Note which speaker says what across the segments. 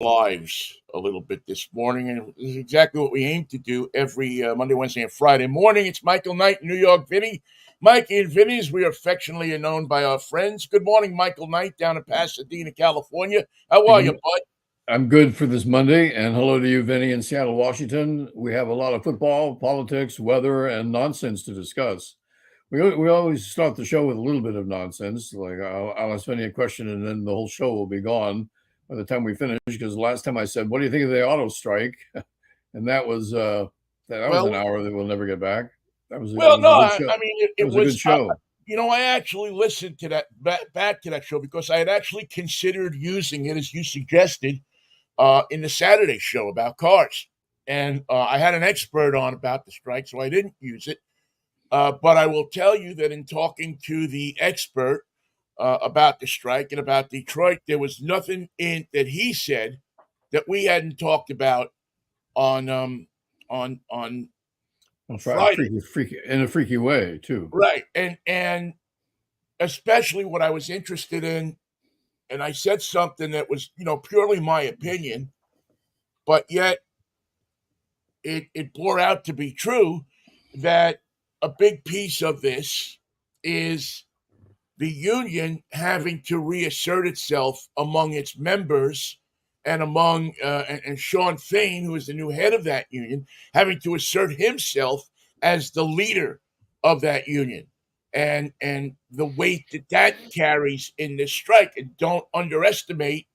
Speaker 1: lives a little bit this morning, and this is exactly what we aim to do every Monday, Wednesday, and Friday morning. It's Michael Knight, New York Vinnie. Mikey and Vinnie's, we are affectionately known by our friends. Good morning, Michael Knight, down in Pasadena, California. How are you, bud?
Speaker 2: I'm good for this Monday, and hello to you, Vinny, in Seattle, Washington. We have a lot of football, politics, weather, and nonsense to discuss. We always start the show with a little bit of nonsense, like I'll ask Vinny a question, and then the whole show will be gone by the time we finish. Because the last time I said, "What do you think of the auto strike?" and that was an
Speaker 1: Well,
Speaker 2: hour that we'll never get back. That
Speaker 1: well,
Speaker 2: was
Speaker 1: no,
Speaker 2: a good show.
Speaker 1: I mean,
Speaker 2: That
Speaker 1: it
Speaker 2: was a good
Speaker 1: was.
Speaker 2: show.
Speaker 1: I actually listened to that back to that show because I had actually considered using it as you suggested in the Saturday show about cars. And I had an expert on about the strike, so I didn't use it. But I will tell you that in talking to the expert about the strike and about Detroit, there was nothing in that he said that we hadn't talked about on on Friday.
Speaker 2: Freaky in a freaky way too.
Speaker 1: Right. And especially what I was interested in, and I said something that was, purely my opinion, but yet it bore out to be true that a big piece of this is the union having to reassert itself among its members and among and Sean Fain, who is the new head of that union, having to assert himself as the leader of that union, and the weight that that carries in this strike. And don't underestimate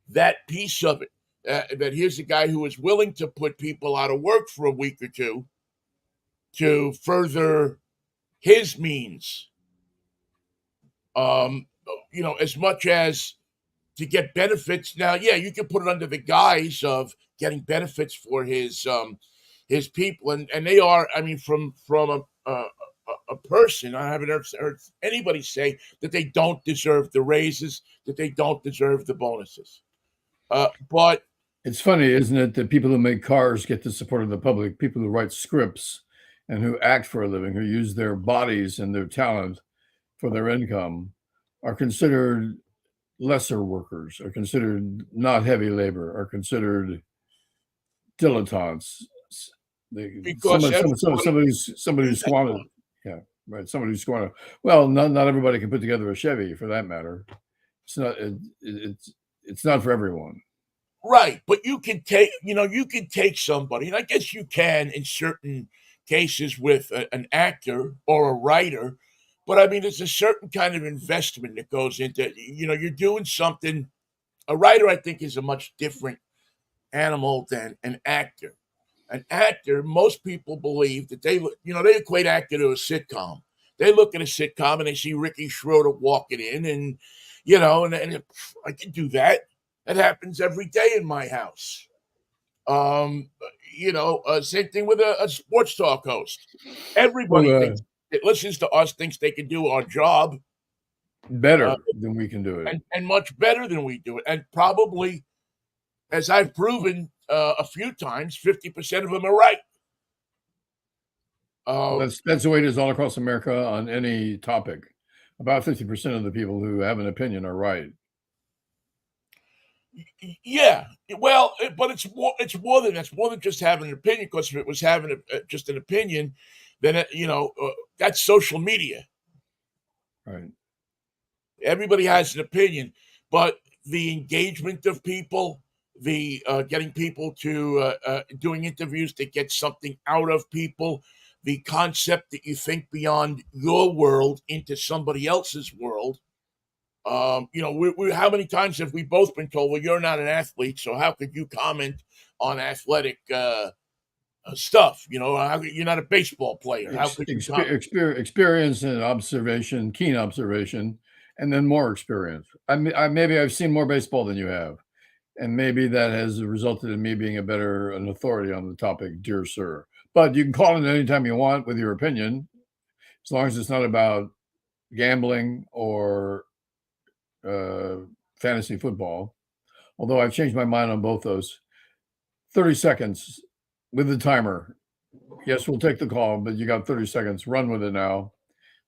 Speaker 1: that piece of it. That here's a guy who is willing to put people out of work for a week or two to further his means. Um, as much as to get benefits. Now, yeah, you can put it under the guise of getting benefits for his people, and they are. I mean, from a person, I haven't heard anybody say that they don't deserve the raises, that they don't deserve the bonuses. But
Speaker 2: It's funny, isn't it, that people who make cars get the support of the public, people who write scripts and who act for a living, who use their bodies and their talent for their income, are considered lesser workers, are considered not heavy labor, are considered dilettantes.
Speaker 1: because
Speaker 2: Somebody who's squandered. Yeah, right. Somebody who's squandered. Well, not everybody can put together a Chevy, for that matter. It's not for everyone.
Speaker 1: right, but you can take somebody, and I guess you can in certain cases with an actor or a writer, but I mean, there's a certain kind of investment that goes into, you're doing something. A writer, I think, is a much different animal than an actor. An actor, most people believe that they equate actor to a sitcom. They look at a sitcom and they see Ricky Schroeder walking in, and I can do that. That happens every day in my house. Um, same thing with a sports talk host.
Speaker 2: Well,
Speaker 1: Everybody thinks that listens to us thinks they can do our job uh,
Speaker 2: better than we can do it.
Speaker 1: and much better than we do it, and probably, as I've proven a few times, 50% of them are right.
Speaker 2: Well,
Speaker 1: Uh,
Speaker 2: that's the way it is all across America on any topic. About 50% of the people who have an opinion are right.
Speaker 1: yeah, well, but it's more than that's more than just having an opinion. Because if it was having just an opinion, then that's social media.
Speaker 2: Right.
Speaker 1: Everybody has an opinion, but the engagement of people, the getting people to doing interviews to get something out of people, the concept that you think beyond your world into somebody else's world. How many times have we both been told, "Well, you're not an athlete, so how could you comment on athletic stuff? You're not a baseball player. How could you comment?"
Speaker 2: Experience and observation, keen observation, and then more experience. Maybe I've seen more baseball than you have, and maybe that has resulted in me being an authority on the topic, dear sir. But you can call it anytime you want with your opinion, as long as it's not about gambling or uh, fantasy football. Although I've changed my mind on both those. 30 seconds with the timer. Yes, we'll take the call, but you got 30 seconds. Run with it now.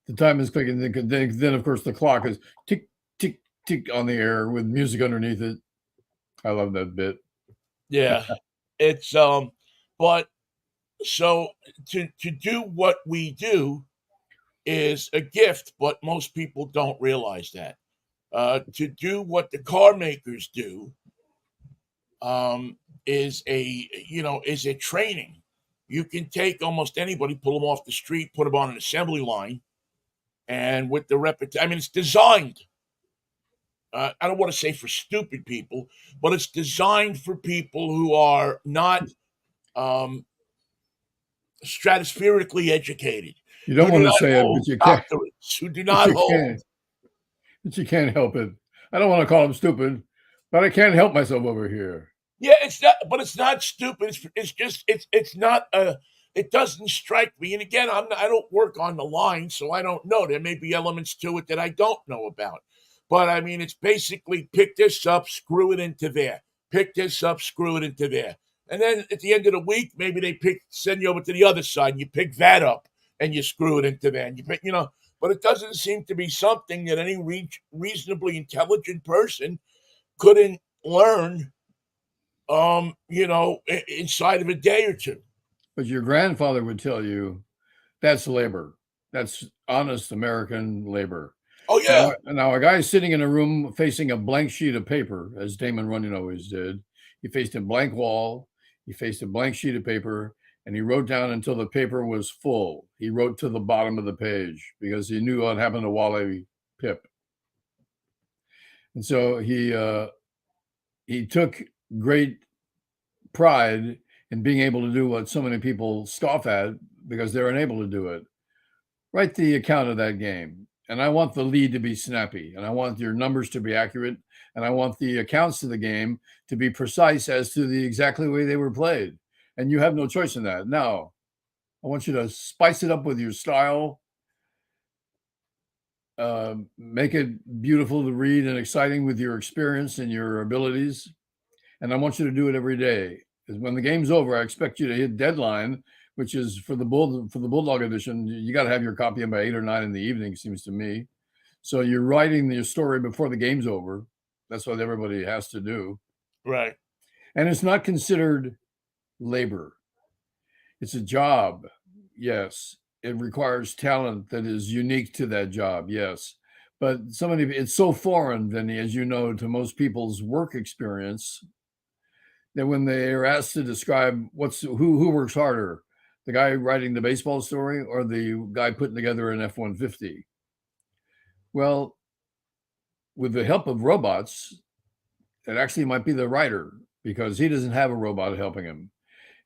Speaker 2: The time is clicking. Then of course, the clock is tick, tick, tick on the air with music underneath it. I love that bit.
Speaker 1: Yeah, it's but so to do what we do is a gift, but most people don't realize that. To do what the car makers do is a training. You can take almost anybody, pull them off the street, put them on an assembly line, and with the repetition, I mean, it's designed. I don't want to say for stupid people, but it's designed for people who are not um, stratospherically educated,
Speaker 2: You
Speaker 1: who
Speaker 2: don't
Speaker 1: do
Speaker 2: want to
Speaker 1: not
Speaker 2: say it,
Speaker 1: hold
Speaker 2: but you can't.
Speaker 1: doctorates, who do
Speaker 2: But
Speaker 1: not
Speaker 2: you
Speaker 1: hold.
Speaker 2: can't. But you can't help it. I don't want to call him stupid, but I can't help myself over here.
Speaker 1: Yeah, it's not, but it's not stupid. It's just it's not a. It doesn't strike me. And again, I don't work on the line, so I don't know. There may be elements to it that I don't know about. But I mean, it's basically pick this up, screw it into there. Pick this up, screw it into there. And then at the end of the week, maybe they send you over to the other side, and you pick that up and you screw it into there. And you pick, but it doesn't seem to be something that any reasonably intelligent person couldn't learn inside of a day or two.
Speaker 2: But your grandfather would tell you that's labor. That's honest American labor.
Speaker 1: Oh yeah,
Speaker 2: Now a guy sitting in a room facing a blank sheet of paper, as Damon Runyon always did. He faced a blank wall. He faced a blank sheet of paper, and he wrote down until the paper was full. He wrote to the bottom of the page because he knew what happened to Wally Pip. And so he took great pride in being able to do what so many people scoff at because they're unable to do it. Write the account of that game. And I want the lead to be snappy, and I want your numbers to be accurate, and I want the accounts of the game to be precise as to the exactly way they were played. And you have no choice in that. Now, I want you to spice it up with your style, make it beautiful to read and exciting with your experience and your abilities. And I want you to do it every day. Because when the game's over, I expect you to hit deadline, which is for the Bulldog edition. You got to have your copy in by 8 or 9 in the evening, seems to me. So you're writing your story before the game's over. That's what everybody has to do.
Speaker 1: right.
Speaker 2: And it's not considered labor. It's a job. Yes. It requires talent that is unique to that job. Yes. But it's so foreign, Vinny, as you know, to most people's work experience that when they are asked to describe who works harder, the guy writing the baseball story or the guy putting together an F-150. Well, with the help of robots, it actually might be the writer because he doesn't have a robot helping him,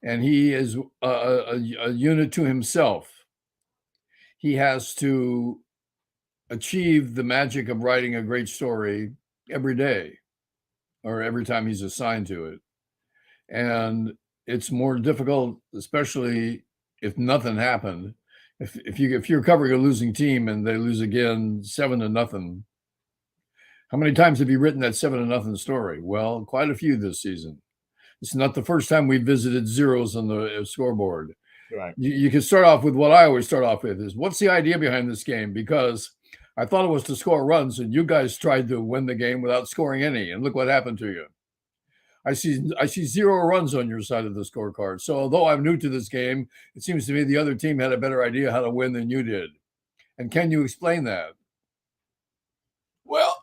Speaker 2: and he is a unit to himself. He has to achieve the magic of writing a great story every day or every time he's assigned to it. And it's more difficult, especially if nothing happened. If you're covering a losing team and they lose again 7-0, how many times have you written that 7-0 story? Well, quite a few this season. It's not the first time we visited zeros on the scoreboard.
Speaker 1: Right.
Speaker 2: You can start off with what I always start off with is what's the idea behind this game? Because I thought it was to score runs, and you guys tried to win the game without scoring any, and look what happened to you. I see 0 runs on your side of the scorecard. So although I'm new to this game, it seems to me the other team had a better idea how to win than you did. And can you explain that?
Speaker 1: Well,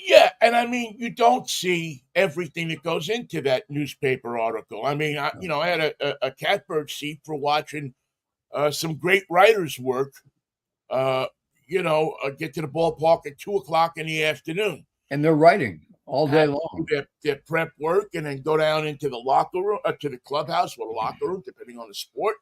Speaker 1: yeah, and I mean, you don't see everything that goes into that newspaper article. I mean, I had a catbird seat for watching some great writers' work. Get to the ballpark at 2 o'clock in the afternoon.
Speaker 2: And they're writing all day
Speaker 1: Have to
Speaker 2: long.
Speaker 1: do their prep work and then go down into the locker room, to the clubhouse or the locker room, depending on the sport,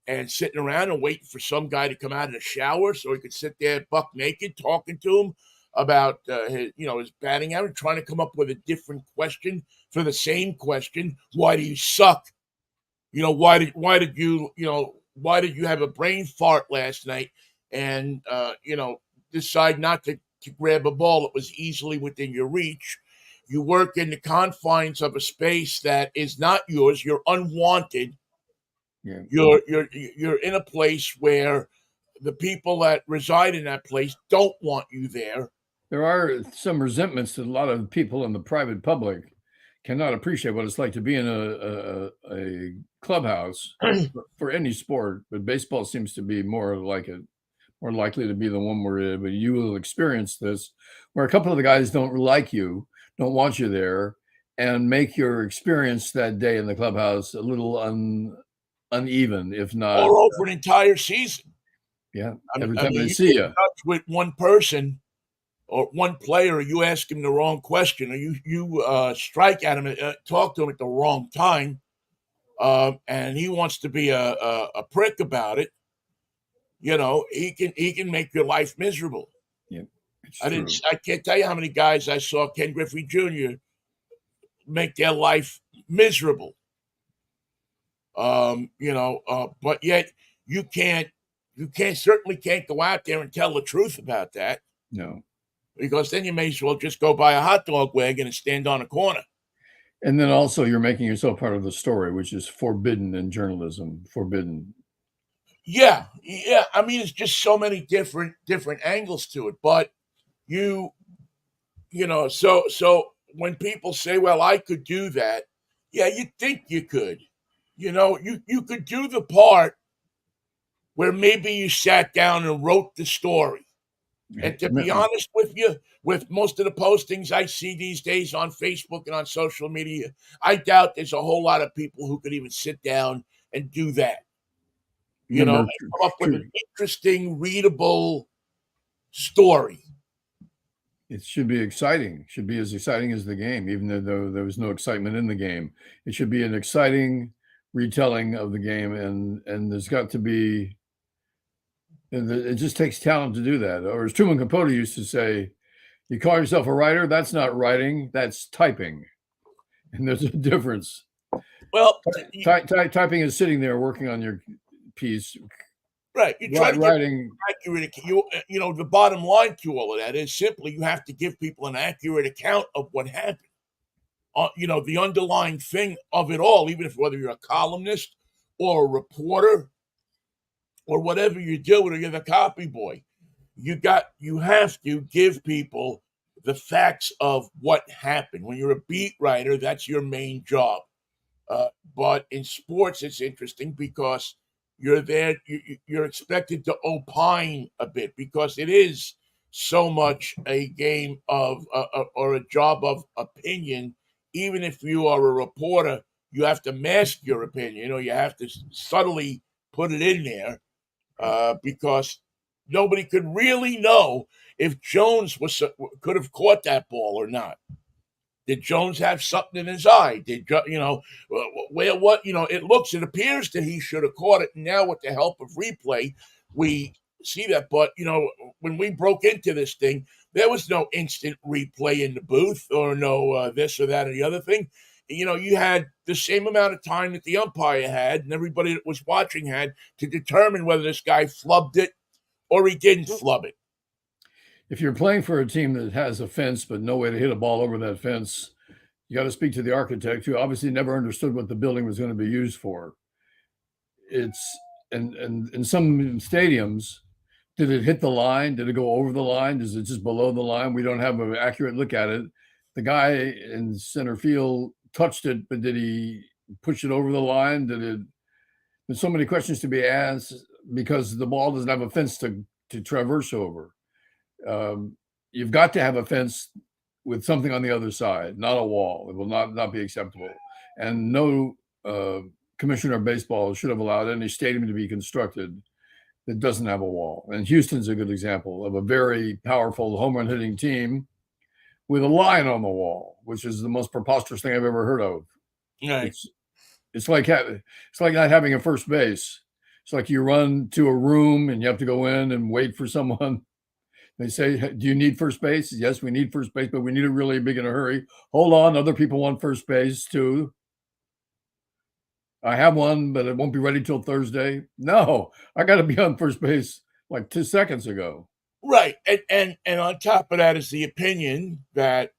Speaker 1: and sitting around and waiting for some guy to come out of the shower so he could sit there buck naked talking to him about his batting average, trying to come up with a different question for the same question. Why do you suck? Why did you have a brain fart last night and decide not to grab a ball that was easily within your reach? You work in the confines of a space that is not yours. You're unwanted.
Speaker 2: Yeah.
Speaker 1: You're in a place where the people that reside in that place don't want you there.
Speaker 2: There are some resentments to a lot of people in the private public cannot appreciate what it's like to be in a clubhouse for any sport, but baseball seems to be more likely to be the one where but you will experience this, where a couple of the guys don't like you, don't want you there, and make your experience that day in the clubhouse a little uneven, if not,
Speaker 1: or over an entire season.
Speaker 2: yeah,
Speaker 1: I mean,
Speaker 2: every
Speaker 1: I
Speaker 2: time
Speaker 1: mean,
Speaker 2: they
Speaker 1: you
Speaker 2: see
Speaker 1: get
Speaker 2: you.
Speaker 1: in touch with one person or one player, you ask him the wrong question, or you strike at him, talk to him at the wrong time, and he wants to be a prick about it. He can make your life miserable.
Speaker 2: Yeah, it's
Speaker 1: I didn't.
Speaker 2: true.
Speaker 1: I can't tell you how many guys I saw Ken Griffey Jr. make their life miserable. But yet you can't. You can't certainly can't go out there and tell the truth about that,
Speaker 2: No.
Speaker 1: because then you may as well just go buy a hot dog wagon and stand on a corner.
Speaker 2: And then also you're making yourself part of the story, which is forbidden in journalism. Forbidden.
Speaker 1: Yeah, yeah. I mean, it's just so many different angles to it. But you so when people say, "Well, I could do that," yeah, you think you could. You could do the part where maybe you sat down and wrote the story. And to be honest with you, with most of the postings I see these days on Facebook and on social media, I doubt there's a whole lot of people who could even sit down and do that.
Speaker 2: Remember,
Speaker 1: And come up with an interesting, readable story.
Speaker 2: it should be exciting. Should be as exciting as the game, even though there was no excitement in the game. It should be an exciting retelling of the game, and there's got to be. It just takes talent to do that. Or as Truman Capote used to say, "You call yourself a writer? That's not writing. That's typing." And there's a difference.
Speaker 1: Well,
Speaker 2: Typing is sitting there working on your piece.
Speaker 1: right. You try to get
Speaker 2: Writing,
Speaker 1: accurate. The bottom line to all of that is simply you have to give people an accurate account of what happened. The underlying thing of it all, even if whether you're a columnist or a reporter or whatever you're doing, or you're the copy boy, you have to give people the facts of what happened. When you're a beat writer, that's your main job. But in sports, it's interesting because you're there. You're expected to opine a bit because it is so much a game of or a job of opinion. Even if you are a reporter, you have to mask your opinion. You have to subtly put it in there because nobody could really know if Jones could have caught that ball or not. Did Jones have something in his eye? Where what it appears that he should have caught it. And now with the help of replay, we see that. But when we broke into this thing, there was no instant replay in the booth or no this or that or the other thing. You had the same amount of time that the umpire had and everybody that was watching had to determine whether this guy flubbed it or he didn't flub it.
Speaker 2: if you're playing for a team that has a fence but no way to hit a ball over that fence, you got to speak to the architect, who obviously never understood what the building was going to be used for. It's and in some stadiums, did it hit the line? Did it go over the line? Is it just below the line? We don't have an accurate look at it. The guy in center field touched it, but did he push it over the line? There's so many questions to be asked because the ball doesn't have a fence to traverse over. You've got to have a fence with something on the other side, not a wall. It will not be acceptable. And no commissioner of baseball should have allowed any stadium to be constructed that doesn't have a wall. And Houston's a good example of a very powerful home run hitting team with a line on the wall, which is the most preposterous thing I've ever heard of.
Speaker 1: Right.
Speaker 2: It's like not having a first base. It's like you run to a room and you have to go in and wait for someone. They say, "Do you need first base?" Yes, we need first base, but we need it really big in a hurry. Hold on, other people want first base too. I have one, but it won't be ready till Thursday. No, I got to be on first base like 2 seconds ago.
Speaker 1: Right, and on top of that is the opinion that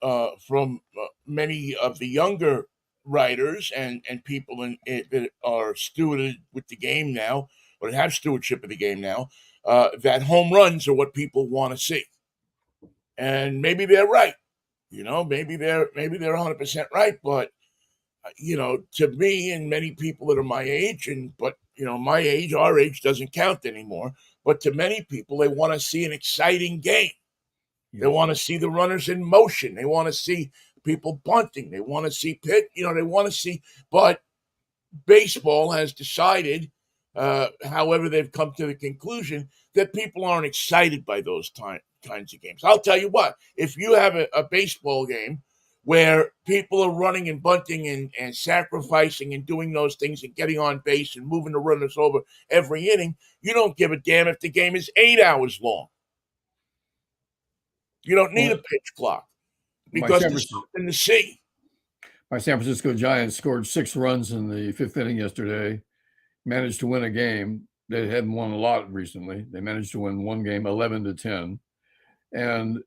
Speaker 1: from many of the younger writers and people that are stewarded with the game now, or that have stewardship of the game now, that home runs are what people want to see, and maybe they're right. Maybe they're 100% right, but to me and many people that are my age, my age, our age doesn't count anymore. But to many people, they want to see an exciting game. They
Speaker 2: Yes.
Speaker 1: want to see the runners in motion. They want to see people bunting. They want to see pit. They want to see. But baseball has decided, however, they've come to the conclusion that people aren't excited by those kinds of games. I'll tell you what, if you have a baseball game where people are running and bunting and sacrificing and doing those things and getting on base and moving the runners over every inning, you don't give a damn if the game is 8 hours long. You don't need
Speaker 2: Well,
Speaker 1: a pitch clock
Speaker 2: my
Speaker 1: because
Speaker 2: San
Speaker 1: there's
Speaker 2: Francisco,
Speaker 1: something to see.
Speaker 2: my San Francisco Giants scored 6 runs in the 5th inning yesterday, managed to win a game. They hadn't won a lot recently. They managed to win one game 11-10. And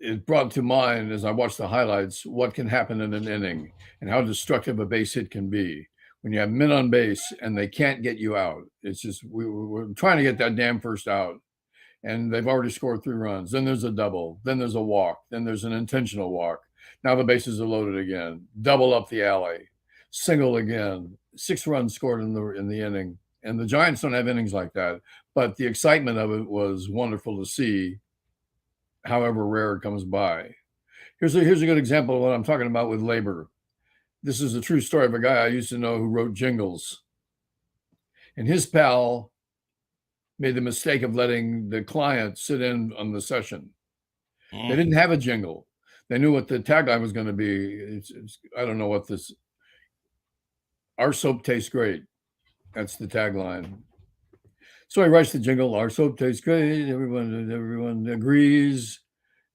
Speaker 2: it brought to mind, as I watched the highlights, what can happen in an inning and how destructive a base hit can be when you have men on base and they can't get you out. It's just we're trying to get that damn first out, and they've already scored 3 runs. Then there's a double. Then there's a walk. Then there's an intentional walk. Now the bases are loaded again. Double up the alley. Single again. 6 runs scored in the inning. And the Giants don't have innings like that. But the excitement of it was wonderful to see, however rare it comes by. Here's a good example of what I'm talking about with labor. This is a true story of a guy I used to know who wrote jingles. And his pal made the mistake of letting the client sit in on the session. They didn't have a jingle. They knew what the tagline was going to be. I don't know what this. Our soap tastes great. That's the tagline. So he writes the jingle. Our soap tastes great. Everyone agrees.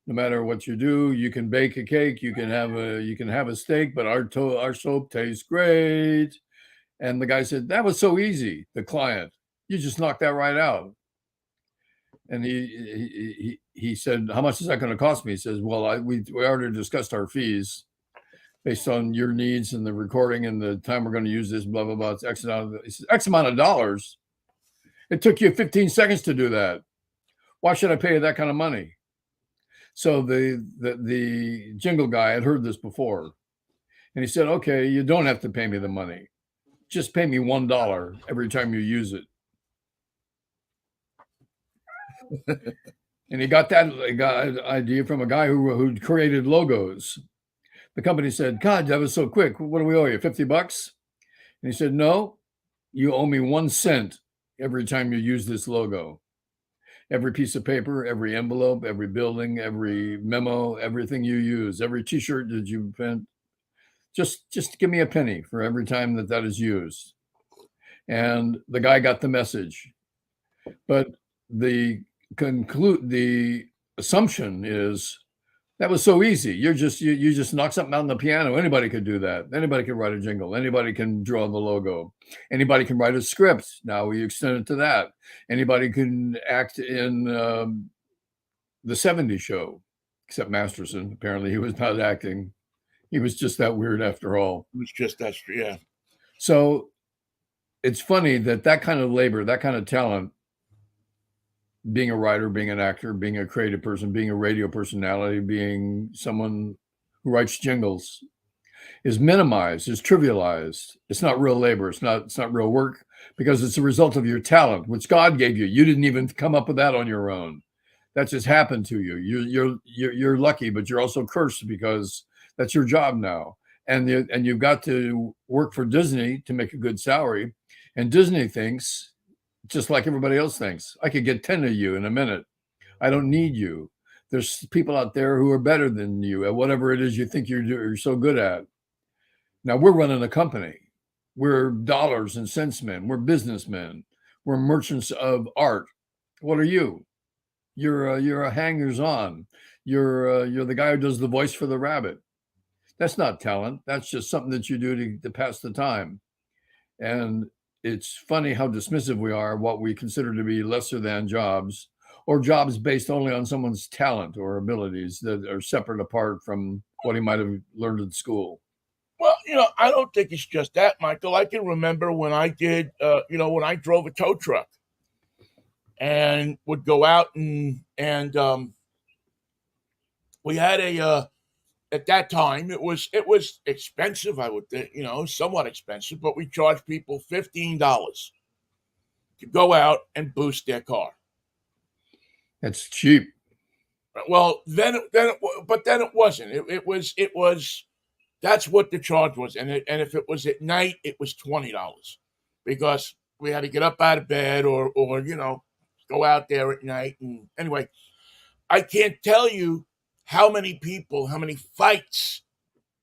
Speaker 2: No matter what you do, you can bake a cake. You can have a steak. But our soap tastes great. And the guy said, "That was so easy." The client, "You just knocked that right out." And he said, "How much is that going to cost me?" He says, "Well, we already discussed our fees based on your needs and the recording and the time we're going to use this, blah, blah, blah. It's X amount of dollars. It took you 15 seconds to do that. Why should I pay you that kind of money?" So the jingle guy had heard this before. And he said, "Okay, you don't have to pay me the money. Just pay me $1 every time you use it." And he got that idea from a guy who created logos. The company said, "God, that was so quick. What do we owe you, $50?" And he said, "No, you owe me 1 cent every time you use this logo. Every piece of paper, every envelope, every building, every memo, everything you use, every T-shirt that you print, just give me a penny for every time that is used." And the guy got the message. But the assumption is that was so easy. You just knock something out on the piano. Anybody could do that. Anybody can write a jingle. Anybody can draw the logo. Anybody can write a script. Now we extend it to that. Anybody can act in the '70s show, except Masterson. Apparently, he was not acting. He was just that weird after all.
Speaker 1: It was just that, yeah.
Speaker 2: So it's funny that kind of labor, that kind of talent, being a writer, being an actor, being a creative person, being a radio personality, being someone who writes jingles, is minimized, is trivialized. It's not real labor. It's not real work, because it's a result of your talent, which God gave you. You didn't even come up with that on your own. That just happened to you. You're lucky, but you're also cursed, because that's your job now. And you've got to work for Disney to make a good salary. And Disney thinks, just like everybody else thinks, I could get 10 of you in a minute. I don't need you. There's people out there who are better than you at whatever it is you think you're so good at. Now we're running a company. We're dollars and cents men. We're businessmen. We're merchants of art. What are you? You're a hangers-on. You're the guy who does the voice for the rabbit. That's not talent. That's just something that you do to pass the time. And it's funny how dismissive we are of what we consider to be lesser than jobs, or jobs based only on someone's talent or abilities that are separate apart from what he might have learned in school.
Speaker 1: Well, I don't think it's just that, Michael. I can remember when I did, when I drove a tow truck and would go out and we had a at that time it was expensive, I would think, somewhat expensive, but we charged people $15 to go out and boost their car.
Speaker 2: That's cheap.
Speaker 1: Well, but then it wasn't. It was that's what the charge was, and if it was at night, it was $20 because we had to get up out of bed or go out there at night. And anyway, I can't tell you how many people, how many fights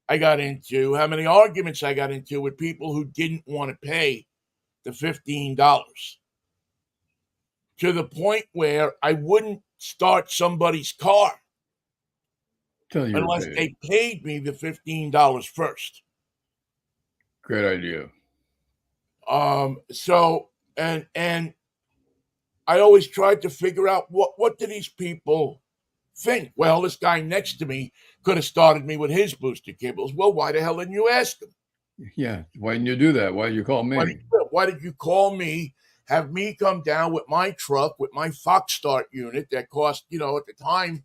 Speaker 1: I got into, how many arguments I got into with people who didn't want to pay the $15 to the point where I wouldn't start somebody's car
Speaker 2: Till you were
Speaker 1: unless
Speaker 2: paid.
Speaker 1: they paid me the $15 first.
Speaker 2: Great idea.
Speaker 1: So and I always tried to figure out what do these people think? Well, this guy next to me could have started me with his booster cables. Well, why the hell didn't you ask him?
Speaker 2: Yeah. Why didn't you do that? Why did you call me?
Speaker 1: Why did you call me? Have me come down with my truck with my Fox Start unit that cost at the time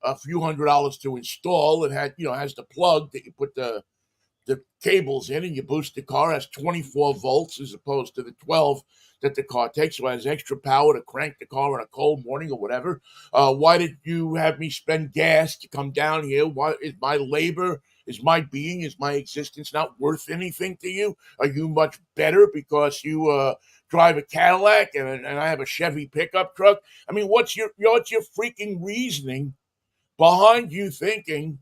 Speaker 1: a few $100s to install. It had has the plug that you put the cables in and you boost the car. It has 24 volts as opposed to the 12 that the car takes. So it has extra power to crank the car on a cold morning or whatever. Why did you have me spend gas to come down here? Why is my labor, is my being, is my existence not worth anything to you? Are you much better because you drive a Cadillac and I have a Chevy pickup truck? I mean, what's your freaking reasoning behind you thinking?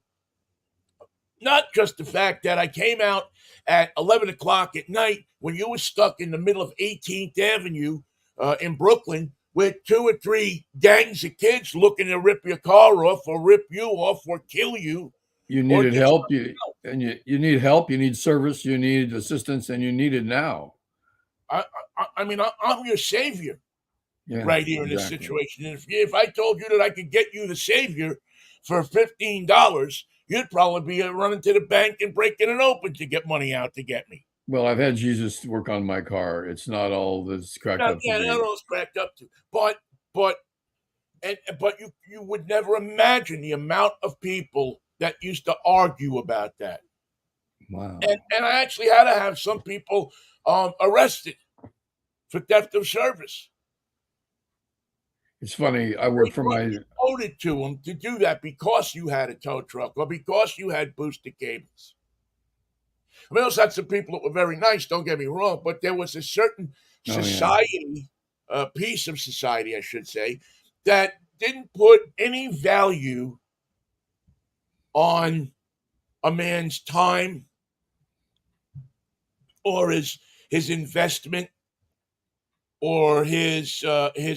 Speaker 1: Not just the fact that I came out at 11 o'clock at night when you were stuck in the middle of 18th Avenue in Brooklyn with 2 or 3 gangs of kids looking to rip your car off or rip you off or kill you.
Speaker 2: You needed help. You need help. You need service. You need assistance, and you need it now.
Speaker 1: I mean, I'm your savior right here in this
Speaker 2: exactly.
Speaker 1: situation. And if I told you that I could get you the savior for $15, you'd probably be running to the bank and breaking it open to get money out to get me.
Speaker 2: Well, I've had Jesus work on my car. It's not all that's cracked up to be.
Speaker 1: Not all it's cracked up to. But you would never imagine the amount of people that used to argue about that.
Speaker 2: Wow.
Speaker 1: And I actually had to have some people arrested for theft of service.
Speaker 2: It's funny. I work for my.
Speaker 1: Voted to them to do that because you had a tow truck or because you had boosted cables. I mean, also had some people that were very nice. Don't get me wrong, but there was a certain society, piece of society, I should say, that didn't put any value on a man's time or his investment or his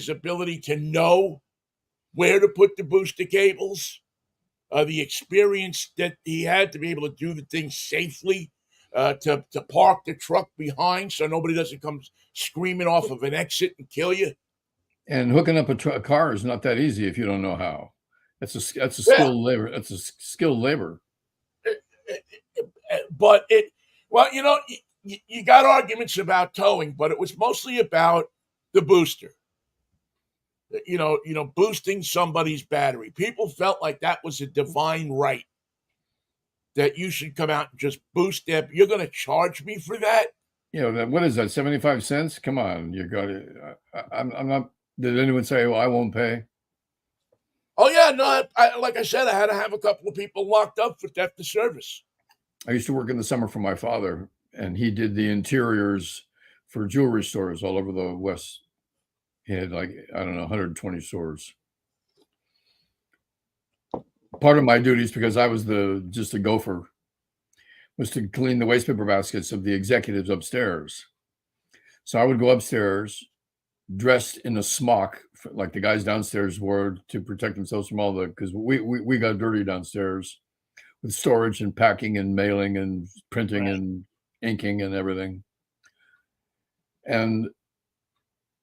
Speaker 1: ability to know where to put the booster cables, the experience that he had to be able to do the thing safely, to park the truck behind so nobody doesn't come screaming off of an exit and kill you.
Speaker 2: And hooking up a car is not that easy if you don't know how. That's a skilled labor. That's a skilled labor.
Speaker 1: But you got arguments about towing, but it was mostly about the booster. Boosting somebody's battery. People felt like that was a divine right, that you should come out and just boost them. You're going to charge me for that?
Speaker 2: What is that? 75 cents? Come on, you got it. I'm not. Did anyone say, "Well, I won't pay"?
Speaker 1: Oh yeah, no. Like I said, I had to have a couple of people locked up for theft of service.
Speaker 2: I used to work in the summer for my father, and he did the interiors for jewelry stores all over the West. He had 120 stores. Part of my duties, because I was just a gopher, was to clean the waste paper baskets of the executives upstairs. So I would go upstairs dressed in a smock like the guys downstairs wore to protect themselves from all because we got dirty downstairs with storage and packing and mailing and printing and inking and everything. And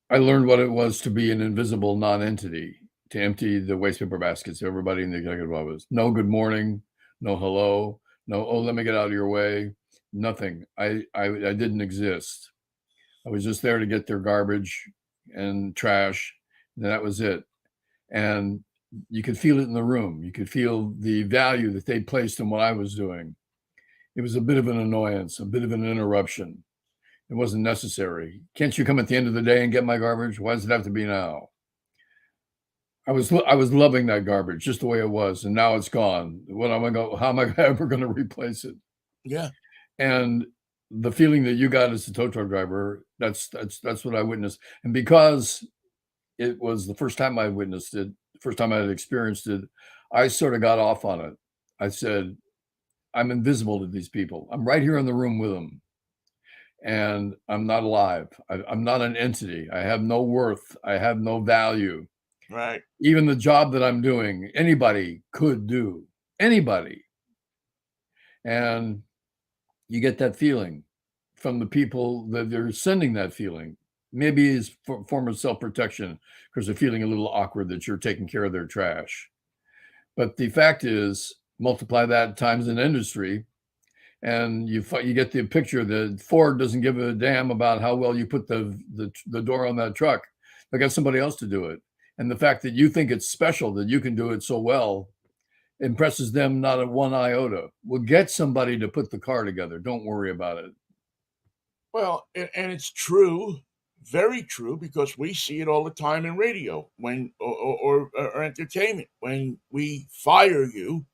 Speaker 2: I learned what it was to be an invisible non-entity, to empty the waste paper baskets of everybody in the executive office. No good morning, no hello, no, oh, let me get out of your way. Nothing. I didn't exist. I was just there to get their garbage and trash. And that was it. And You could feel it in the room. You could feel the value that they placed in what I was doing. It was a bit of an annoyance, a bit of an interruption. It wasn't necessary. Can't you come at the end of the day and get my garbage? Why does it have to be now? I was loving that garbage just the way it was, and now it's gone. What am I go? How am I ever going to replace it?
Speaker 1: Yeah.
Speaker 2: And the feeling that you got as a tow truck driver, that's what I witnessed. And because it was the first time I witnessed it, the first time I had experienced it, I sort of got off on it. I said, I'm invisible to these people. I'm right here in the room with them. And I'm not alive. I'm not an entity. I have no worth. I have no value.
Speaker 1: Right.
Speaker 2: Even the job that I'm doing, anybody could do. Anybody. And you get that feeling from the people that they're sending that feeling. Maybe it's a form of self-protection because they're feeling a little awkward that you're taking care of their trash. But the fact is, multiply that times an industry, and you get the picture that Ford doesn't give a damn about how well you put the door on that truck. They got somebody else to do it. And the fact that you think it's special that you can do it so well impresses them not at one iota. We'll get somebody to put the car together. Don't worry about it.
Speaker 1: Well, and it's true, very true, because we see it all the time in radio or entertainment. When we fire you,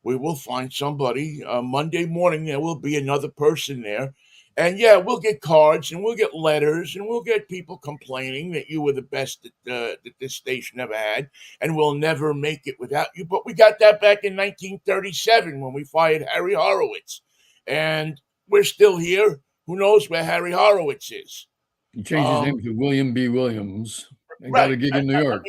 Speaker 1: we will find somebody. Monday morning, there will be another person there. And yeah, we'll get cards and we'll get letters and we'll get people complaining that you were the best that this station ever had and we'll never make it without you. But we got that back in 1937 when we fired Harry Horowitz. And we're still here. Who knows where Harry Horowitz is?
Speaker 2: He changed his name to William B. Williams and got
Speaker 1: Right.
Speaker 2: a gig in New York.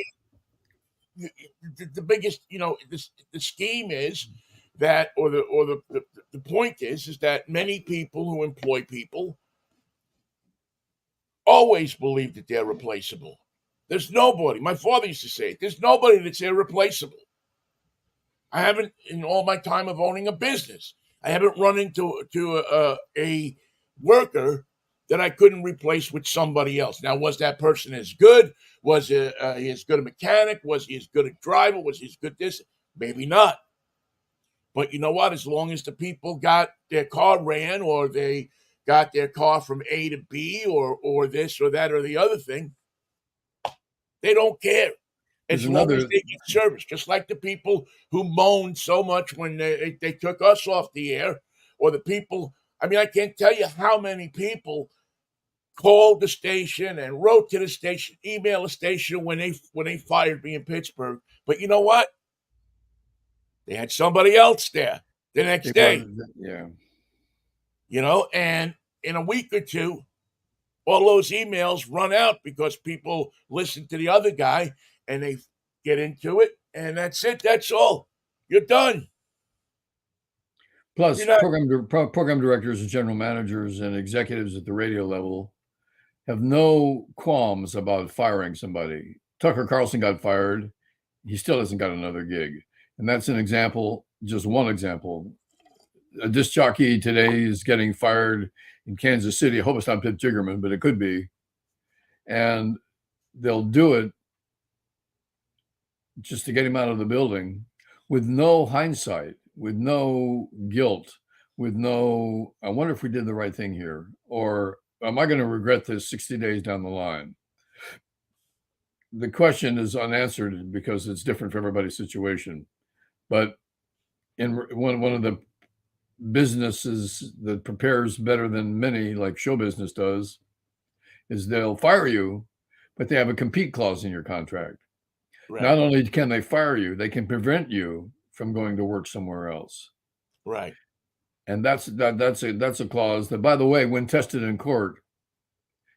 Speaker 1: The biggest, the scheme is that, or the point is that many people who employ people always believe that they're replaceable. There's nobody. My father used to say it. There's nobody that's irreplaceable. I haven't, in all my time of owning a business, I haven't run into a worker that I couldn't replace with somebody else. Now, was that person as good? Was he as good a mechanic? Was he as good a driver? Was he as good this? Maybe not. But you know what? As long as the people got their car ran or they got their car from A to B or this or that or the other thing, they don't care. As long as they get service. Just like the people who moaned so much when they took us off the air, or the people, I can't tell you how many people called the station and wrote to the station, emailed the station when they fired me in Pittsburgh. But you know what? They had somebody else there the next day.
Speaker 2: Yeah.
Speaker 1: And in a week or two, all those emails run out because people listen to the other guy and they get into it, and that's it. That's all. You're done.
Speaker 2: Plus, program directors and general managers and executives at the radio level have no qualms about firing somebody. Tucker Carlson got fired. He still hasn't got another gig. And that's an example, just one example. A disc jockey today is getting fired in Kansas City. I hope it's not Pip Jiggerman, but it could be. And they'll do it just to get him out of the building with no hindsight, with no guilt, with no, I wonder if we did the right thing here, or am I going to regret this 60 days down the line? The question is unanswered because it's different for everybody's situation. But in one of the businesses that prepares better than many, like show business does, is they'll fire you, but they have a compete clause in your contract. Right. Not only can they fire you, they can prevent you from going to work somewhere else.
Speaker 1: Right.
Speaker 2: And that's a clause that, by the way, when tested in court,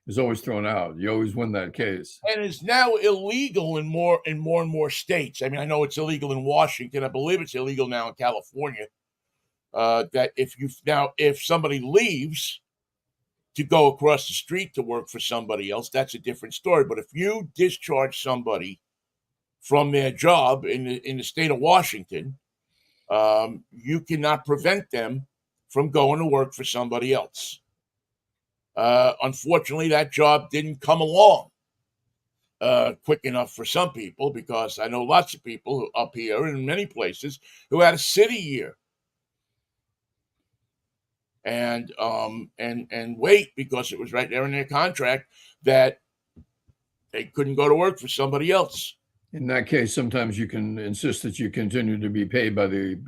Speaker 2: is always thrown out. You always win that case.
Speaker 1: And is now illegal in more and more states. I know it's illegal in Washington. I believe it's illegal now in California. That if somebody leaves to go across the street to work for somebody else, that's a different story. But if you discharge somebody from their job in the state of Washington, you cannot prevent them from going to work for somebody else. Unfortunately, that job didn't come along. quick enough for some people, because I know lots of people up here and in many places who had a city year and wait because it was right there in their contract that they couldn't go to work for somebody else.
Speaker 2: In that case, sometimes you can insist that you continue to be paid by the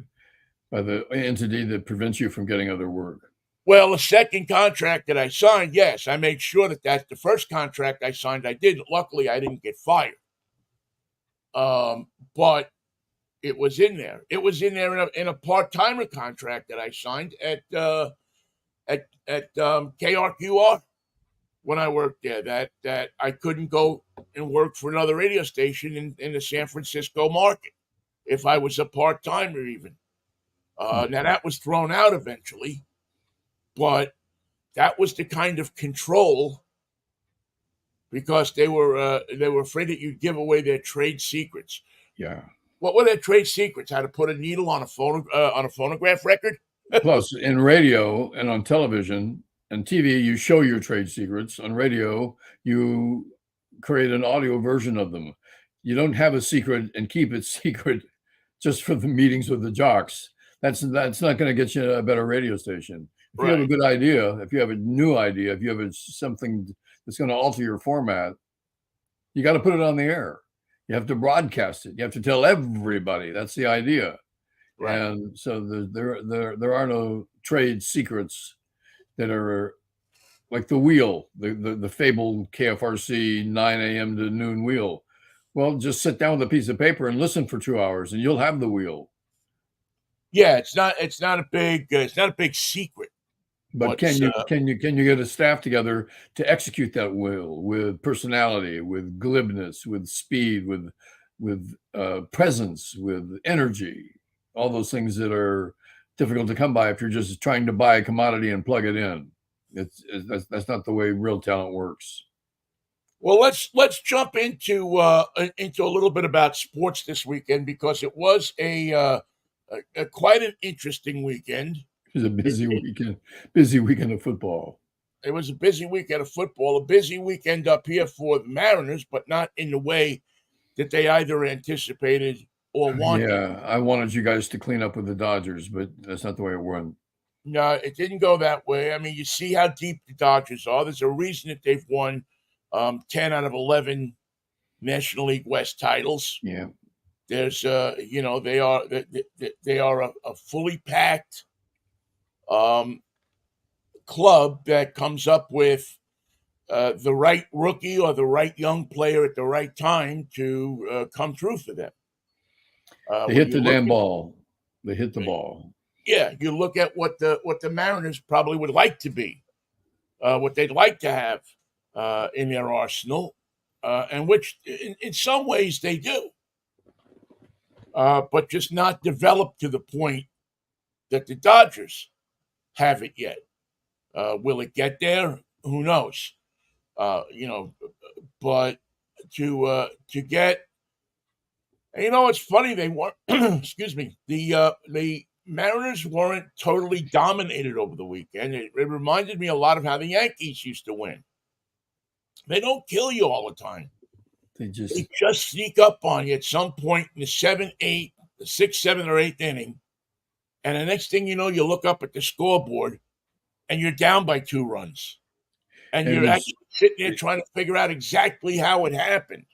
Speaker 2: entity that prevents you from getting other work.
Speaker 1: Well, the second contract that I signed, yes, I made sure that the first contract I signed, I did. Luckily, I didn't get fired. But it was in there. It was in there in a part timer contract that I signed at KRQR when I worked there. That I couldn't go and work for another radio station in the San Francisco market if I was a part timer even. Now that was thrown out eventually, but that was the kind of control, because they were afraid that you'd give away their trade secrets.
Speaker 2: Yeah.
Speaker 1: What were their trade secrets? How to put a needle on a phonograph record?
Speaker 2: Plus, in radio and on television and TV, you show your trade secrets. On radio, you create an audio version of them. You don't have a secret and keep it secret just for the meetings with the jocks. That's not going to get you a better radio station. If you have a good idea, if you have a new idea, if you have something that's going to alter your format, you got to put it on the air. You have to broadcast it. You have to tell everybody. That's the idea. Right. And so there are no trade secrets that are like the wheel, the fabled KFRC 9 a.m. to noon wheel. Well, just sit down with a piece of paper and listen for 2 hours, and you'll have the wheel.
Speaker 1: Yeah, it's not a big secret.
Speaker 2: But can you get a staff together to execute that wheel with personality, with glibness, with speed, with presence, with energy? All those things that are difficult to come by if you're just trying to buy a commodity and plug it in. That's not the way real talent works.
Speaker 1: Well, let's jump into a little bit about sports this weekend, because it was a quite an interesting weekend.
Speaker 2: It was a busy weekend of football.
Speaker 1: It was a busy weekend of football, a busy weekend up here for the Mariners, but not in the way that they either anticipated or wanted.
Speaker 2: Yeah, I wanted you guys to clean up with the Dodgers, but that's not the way it went.
Speaker 1: No, it didn't go that way. I mean, you see how deep the Dodgers are. There's a reason that they've won 10 out of 11 National League West titles.
Speaker 2: Yeah.
Speaker 1: There's, they are a fully packed club that comes up with the right rookie or the right young player at the right time to come through for them.
Speaker 2: They hit the damn ball. They hit the ball.
Speaker 1: Yeah, you look at what the Mariners probably would like to be, what they'd like to have in their arsenal, and which in some ways they do, but just not developed to the point that the Dodgers have it yet. Will it get there? Who knows? But to get, it's funny, they weren't. Excuse me. The Mariners weren't totally dominated over the weekend. It reminded me a lot of how the Yankees used to win. They don't kill you all the time. They just sneak up on you at some point in the 6th, 7th, or 8th inning. And the next thing you know, you look up at the scoreboard and you're down by 2 runs. And you're actually sitting there trying to figure out exactly how it happened.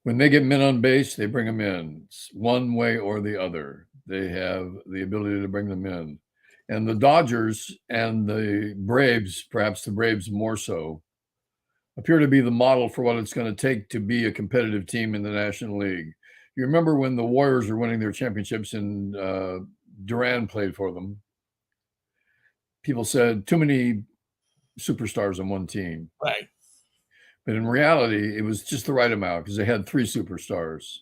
Speaker 2: When they get men on base, they bring them in. It's one way or the other. They have the ability to bring them in. And the Dodgers and the Braves, perhaps the Braves more so, appear to be the model for what it's going to take to be a competitive team in the National League. You remember when the Warriors were winning their championships and Duran played for them? People said too many superstars on one team.
Speaker 1: Right.
Speaker 2: But in reality, it was just the right amount because they had 3 superstars.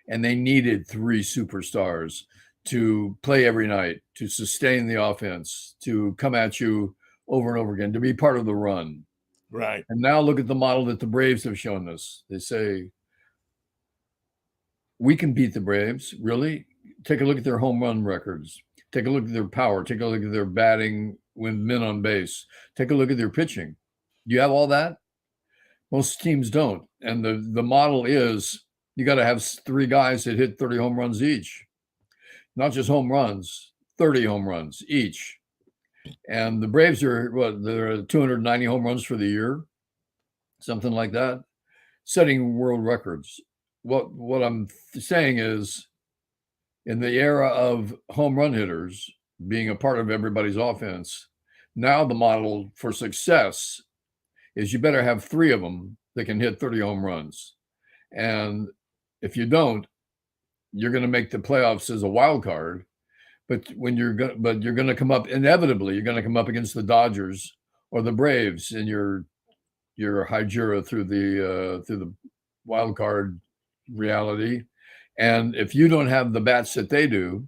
Speaker 2: And they needed 3 superstars to play every night, to sustain the offense, to come at you over and over again, to be part of the run.
Speaker 1: Right.
Speaker 2: And now look at the model that the Braves have shown us. They say, we can beat the Braves. Really? Take a look at their home run records. Take a look at their power. Take a look at their batting with men on base. Take a look at their pitching. Do you have all that? Most teams don't. and the model is you got to have 3 guys that hit 30 home runs each, not just home runs, 30 home runs each. And the Braves are they're 290 home runs for the year, something like that, setting world records. What I'm saying is, in the era of home run hitters being a part of everybody's offense, now the model for success is you better have 3 of them that can hit 30 home runs. And if you don't, you're going to make the playoffs as a wild card. But you're going to come up inevitably. You're going to come up against the Dodgers or the Braves in your hijira through the wild card reality. And if you don't have the bats that they do,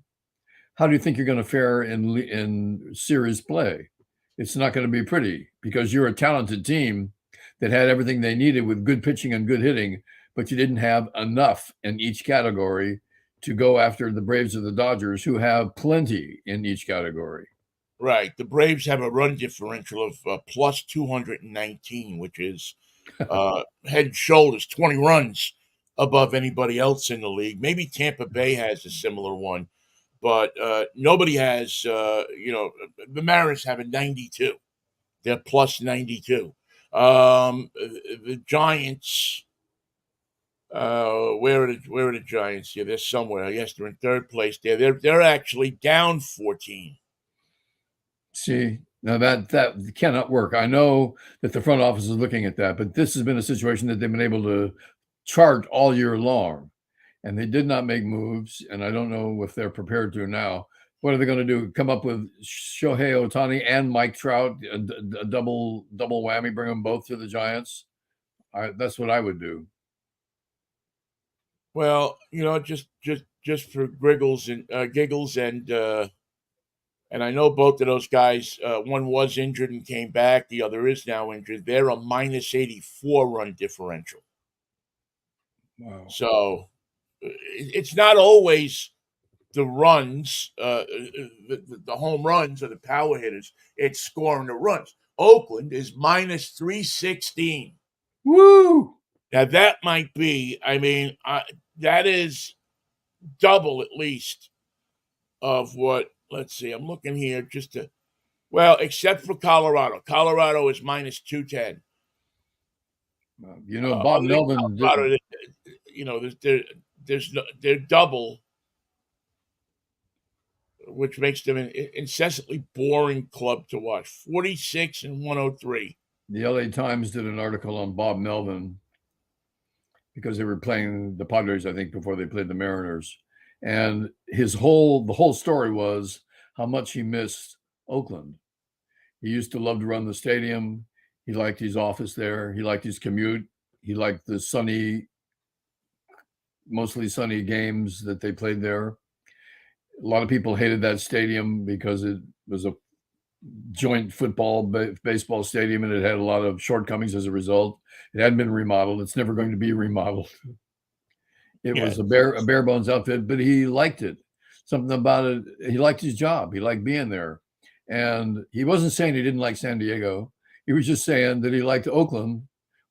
Speaker 2: how do you think you're going to fare in series play? It's not going to be pretty because you're a talented team that had everything they needed with good pitching and good hitting, but you didn't have enough in each category to go after the Braves or the Dodgers, who have plenty in each category.
Speaker 1: Right. The Braves have a run differential of plus 219, which is head and shoulders, 20 runs above anybody else in the league. Maybe Tampa Bay has a similar one, but nobody has, the Mariners have a 92. They're plus 92. The Giants, where are the Giants here? They're somewhere. Yes, they're in third place there. They're actually down 14.
Speaker 2: See, now that cannot work. I know that the front office is looking at that, but this has been a situation that they've been able to chart all year long, and they did not make moves. And I don't know if they're prepared to now. What are they going to do? Come up with Shohei Ohtani and Mike Trout, a double whammy, bring them both to the Giants? That's what I would do.
Speaker 1: Well, just for giggles and I know both of those guys. One was injured and came back. The other is now injured. They're a minus 84 run differential.
Speaker 2: Wow.
Speaker 1: So it's not always the runs, the home runs or the power hitters. It's scoring the runs. Oakland is minus 316.
Speaker 2: Woo!
Speaker 1: Now that might be. That is double at least of what. Let's see. I'm looking here except for Colorado. Colorado is minus 210.
Speaker 2: Bob Melvin.
Speaker 1: Colorado, they're double, which makes them an incessantly boring club to watch. 46 and 103.
Speaker 2: The LA Times did an article on Bob Melvin because they were playing the Padres, I think, before they played the Mariners. And the whole story was how much he missed Oakland. He used to love to run the stadium. He liked his office there. He liked his commute. He liked the mostly sunny games that they played there. A lot of people hated that stadium because it was a joint baseball stadium, and it had a lot of shortcomings as a result. It hadn't been remodeled. It's never going to be remodeled. It was a bare bones outfit, but he liked it. Something about it. He liked his job. He liked being there. And he wasn't saying he didn't like San Diego. He was just saying that he liked Oakland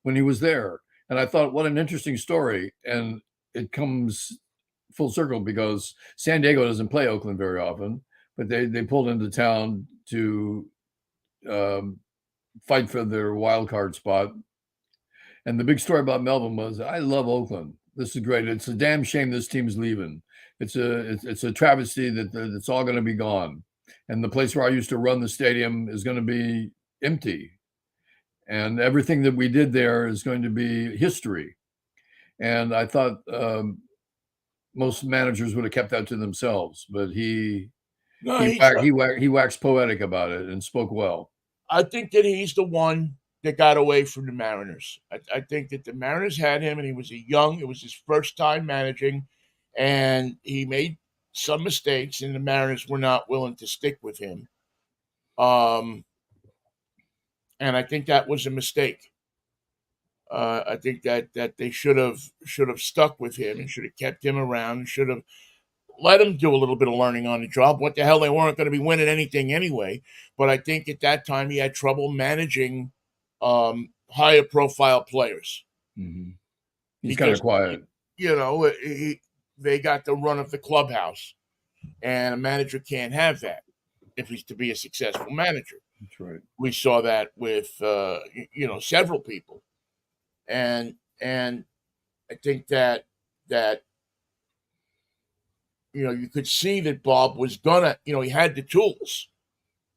Speaker 2: when he was there. And I thought, what an interesting story. And it comes full circle because San Diego doesn't play Oakland very often, but they pulled into town to fight for their wild card spot. And the big story about Melvin was, I love Oakland. This is great. It's a damn shame this team's leaving. It's a travesty that it's all going to be gone. And the place where I used to run the stadium is going to be empty. And everything that we did there is going to be history. And I thought most managers would have kept that to themselves, but he waxed poetic about it and spoke well.
Speaker 1: I think that he's the one that got away from the Mariners. I think that the Mariners had him, and it was his first time managing, and he made some mistakes, and the Mariners were not willing to stick with him. And I think that was a mistake. I think that they should have stuck with him and should have kept him around and should have let him do a little bit of learning on the job. What the hell, they weren't going to be winning anything anyway. But I think at that time he had trouble managing higher profile players.
Speaker 2: Mm-hmm. He's kind of
Speaker 1: because
Speaker 2: quiet.
Speaker 1: they got the run of the clubhouse, and a manager can't have that if he's to be a successful manager.
Speaker 2: That's right.
Speaker 1: We saw that with several people, and I think that you could see that Bob was gonna, he had the tools.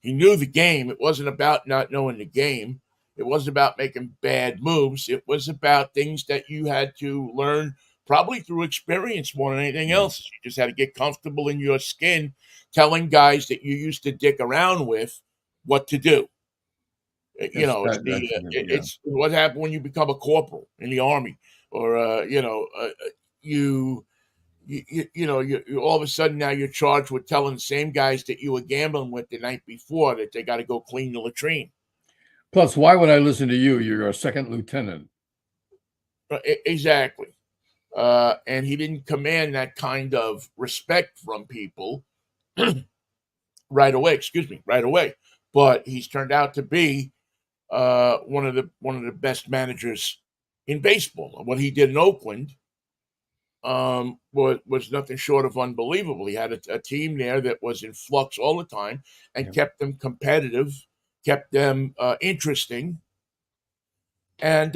Speaker 1: He knew the game. It wasn't about not knowing the game. It wasn't about making bad moves. It was about things that you had to learn probably through experience more than anything else. You just had to get comfortable in your skin telling guys that you used to dick around with what to do. It's what happened when you become a corporal in the army, or you all of a sudden now you're charged with telling the same guys that you were gambling with the night before that they got to go clean the latrine.
Speaker 2: Plus, why would I listen to you? You're a second lieutenant.
Speaker 1: Exactly. And he didn't command that kind of respect from people right away. Right away. But he's turned out to be one of the best managers in baseball. What he did in Oakland was nothing short of unbelievable. He had a team there that was in flux all the time and kept them competitive, kept them interesting, and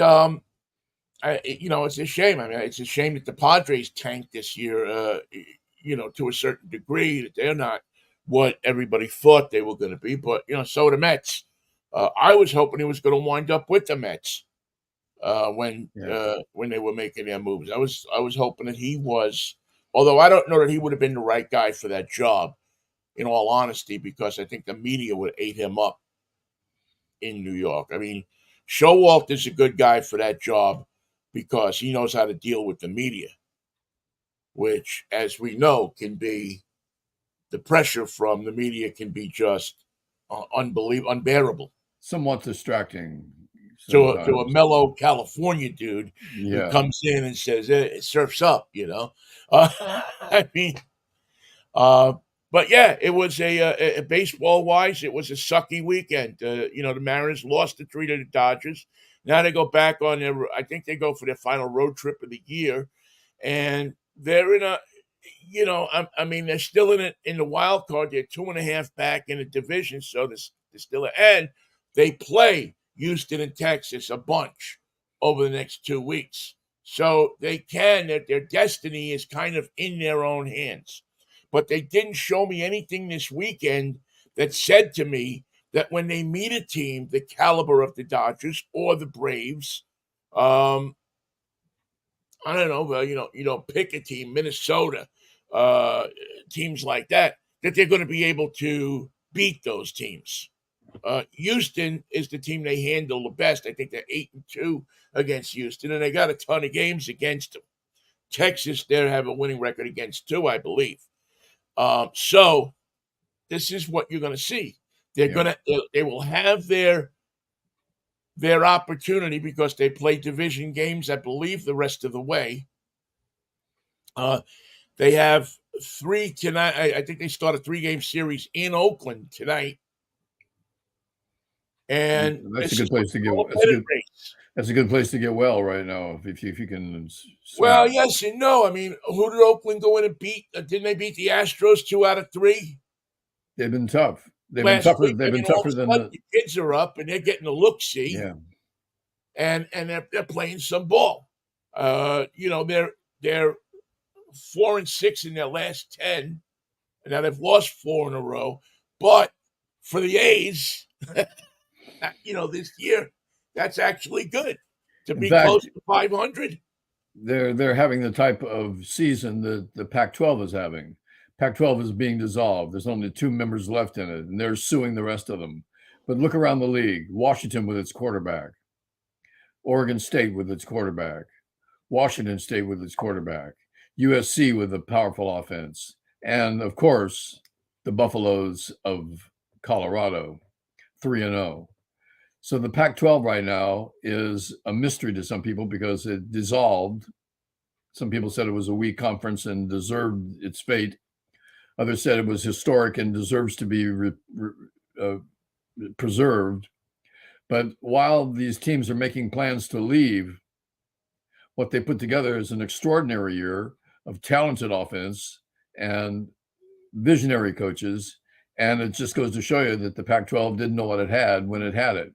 Speaker 1: it's a shame. I mean, it's a shame that the Padres tanked this year. To a certain degree, that they're not what everybody thought they were going to be. But so are the Mets. I was hoping he was going to wind up with the Mets when they were making their moves. I was hoping that he was, although I don't know that he would have been the right guy for that job, in all honesty, because I think the media would have ate him up in New York. I mean, Showalter is a good guy for that job because he knows how to deal with the media, which, as we know, can be the pressure from the media can be just unbearable.
Speaker 2: Somewhat distracting.
Speaker 1: To a mellow California dude who
Speaker 2: Yeah.
Speaker 1: comes in and says, it surfs up, I mean, but yeah, it was a baseball wise, it was a sucky weekend. The Mariners lost the 3 to the Dodgers. Now they go back on I think they go for their final road trip of the year, and they're in I mean, they're still in it in the wild card. They're 2.5 back in the division, so they're still, and they play Houston and Texas a bunch over the next 2 weeks. So their destiny is kind of in their own hands. But they didn't show me anything this weekend that said to me that when they meet a team the caliber of the Dodgers or the Braves, I don't know, pick a team, Minnesota, teams like that they're going to be able to beat those teams. Houston is the team they handle the best. I think they're 8-2 against Houston, and they got a ton of games against them. Texas, they have a winning record against 2, I believe. So this is what you're going to see. They will have their opportunity because they play division games, I believe, the rest of the way. They have 3 tonight. I think they start a 3-game series in Oakland tonight. And
Speaker 2: that's a good place to get. That's a good place to get well right now. If you can.
Speaker 1: Well, yes and no. I mean, who did Oakland go in and beat? Didn't they beat the Astros 2 out of 3?
Speaker 2: They've been tough. They've been tougher. They've been tougher than
Speaker 1: the kids are up and they're getting the look-see.
Speaker 2: Yeah.
Speaker 1: And they're playing some ball. They're 4-6 in their last 10. And now they've lost 4 in a row. But for the A's, this year, that's actually good to be close to 500.
Speaker 2: They're having the type of season that the Pac-12 is having. Pac-12 is being dissolved. There's only 2 members left in it, and they're suing the rest of them. But look around the league. Washington with its quarterback. Oregon State with its quarterback. Washington State with its quarterback. USC with a powerful offense. And, of course, the Buffaloes of Colorado, 3-0. So the Pac-12 right now is a mystery to some people because it dissolved. Some people said it was a weak conference and deserved its fate. Others said it was historic and deserves to be preserved. But while these teams are making plans to leave, what they put together is an extraordinary year of talented offense and visionary coaches. And it just goes to show you that the Pac-12 didn't know what it had when it had it.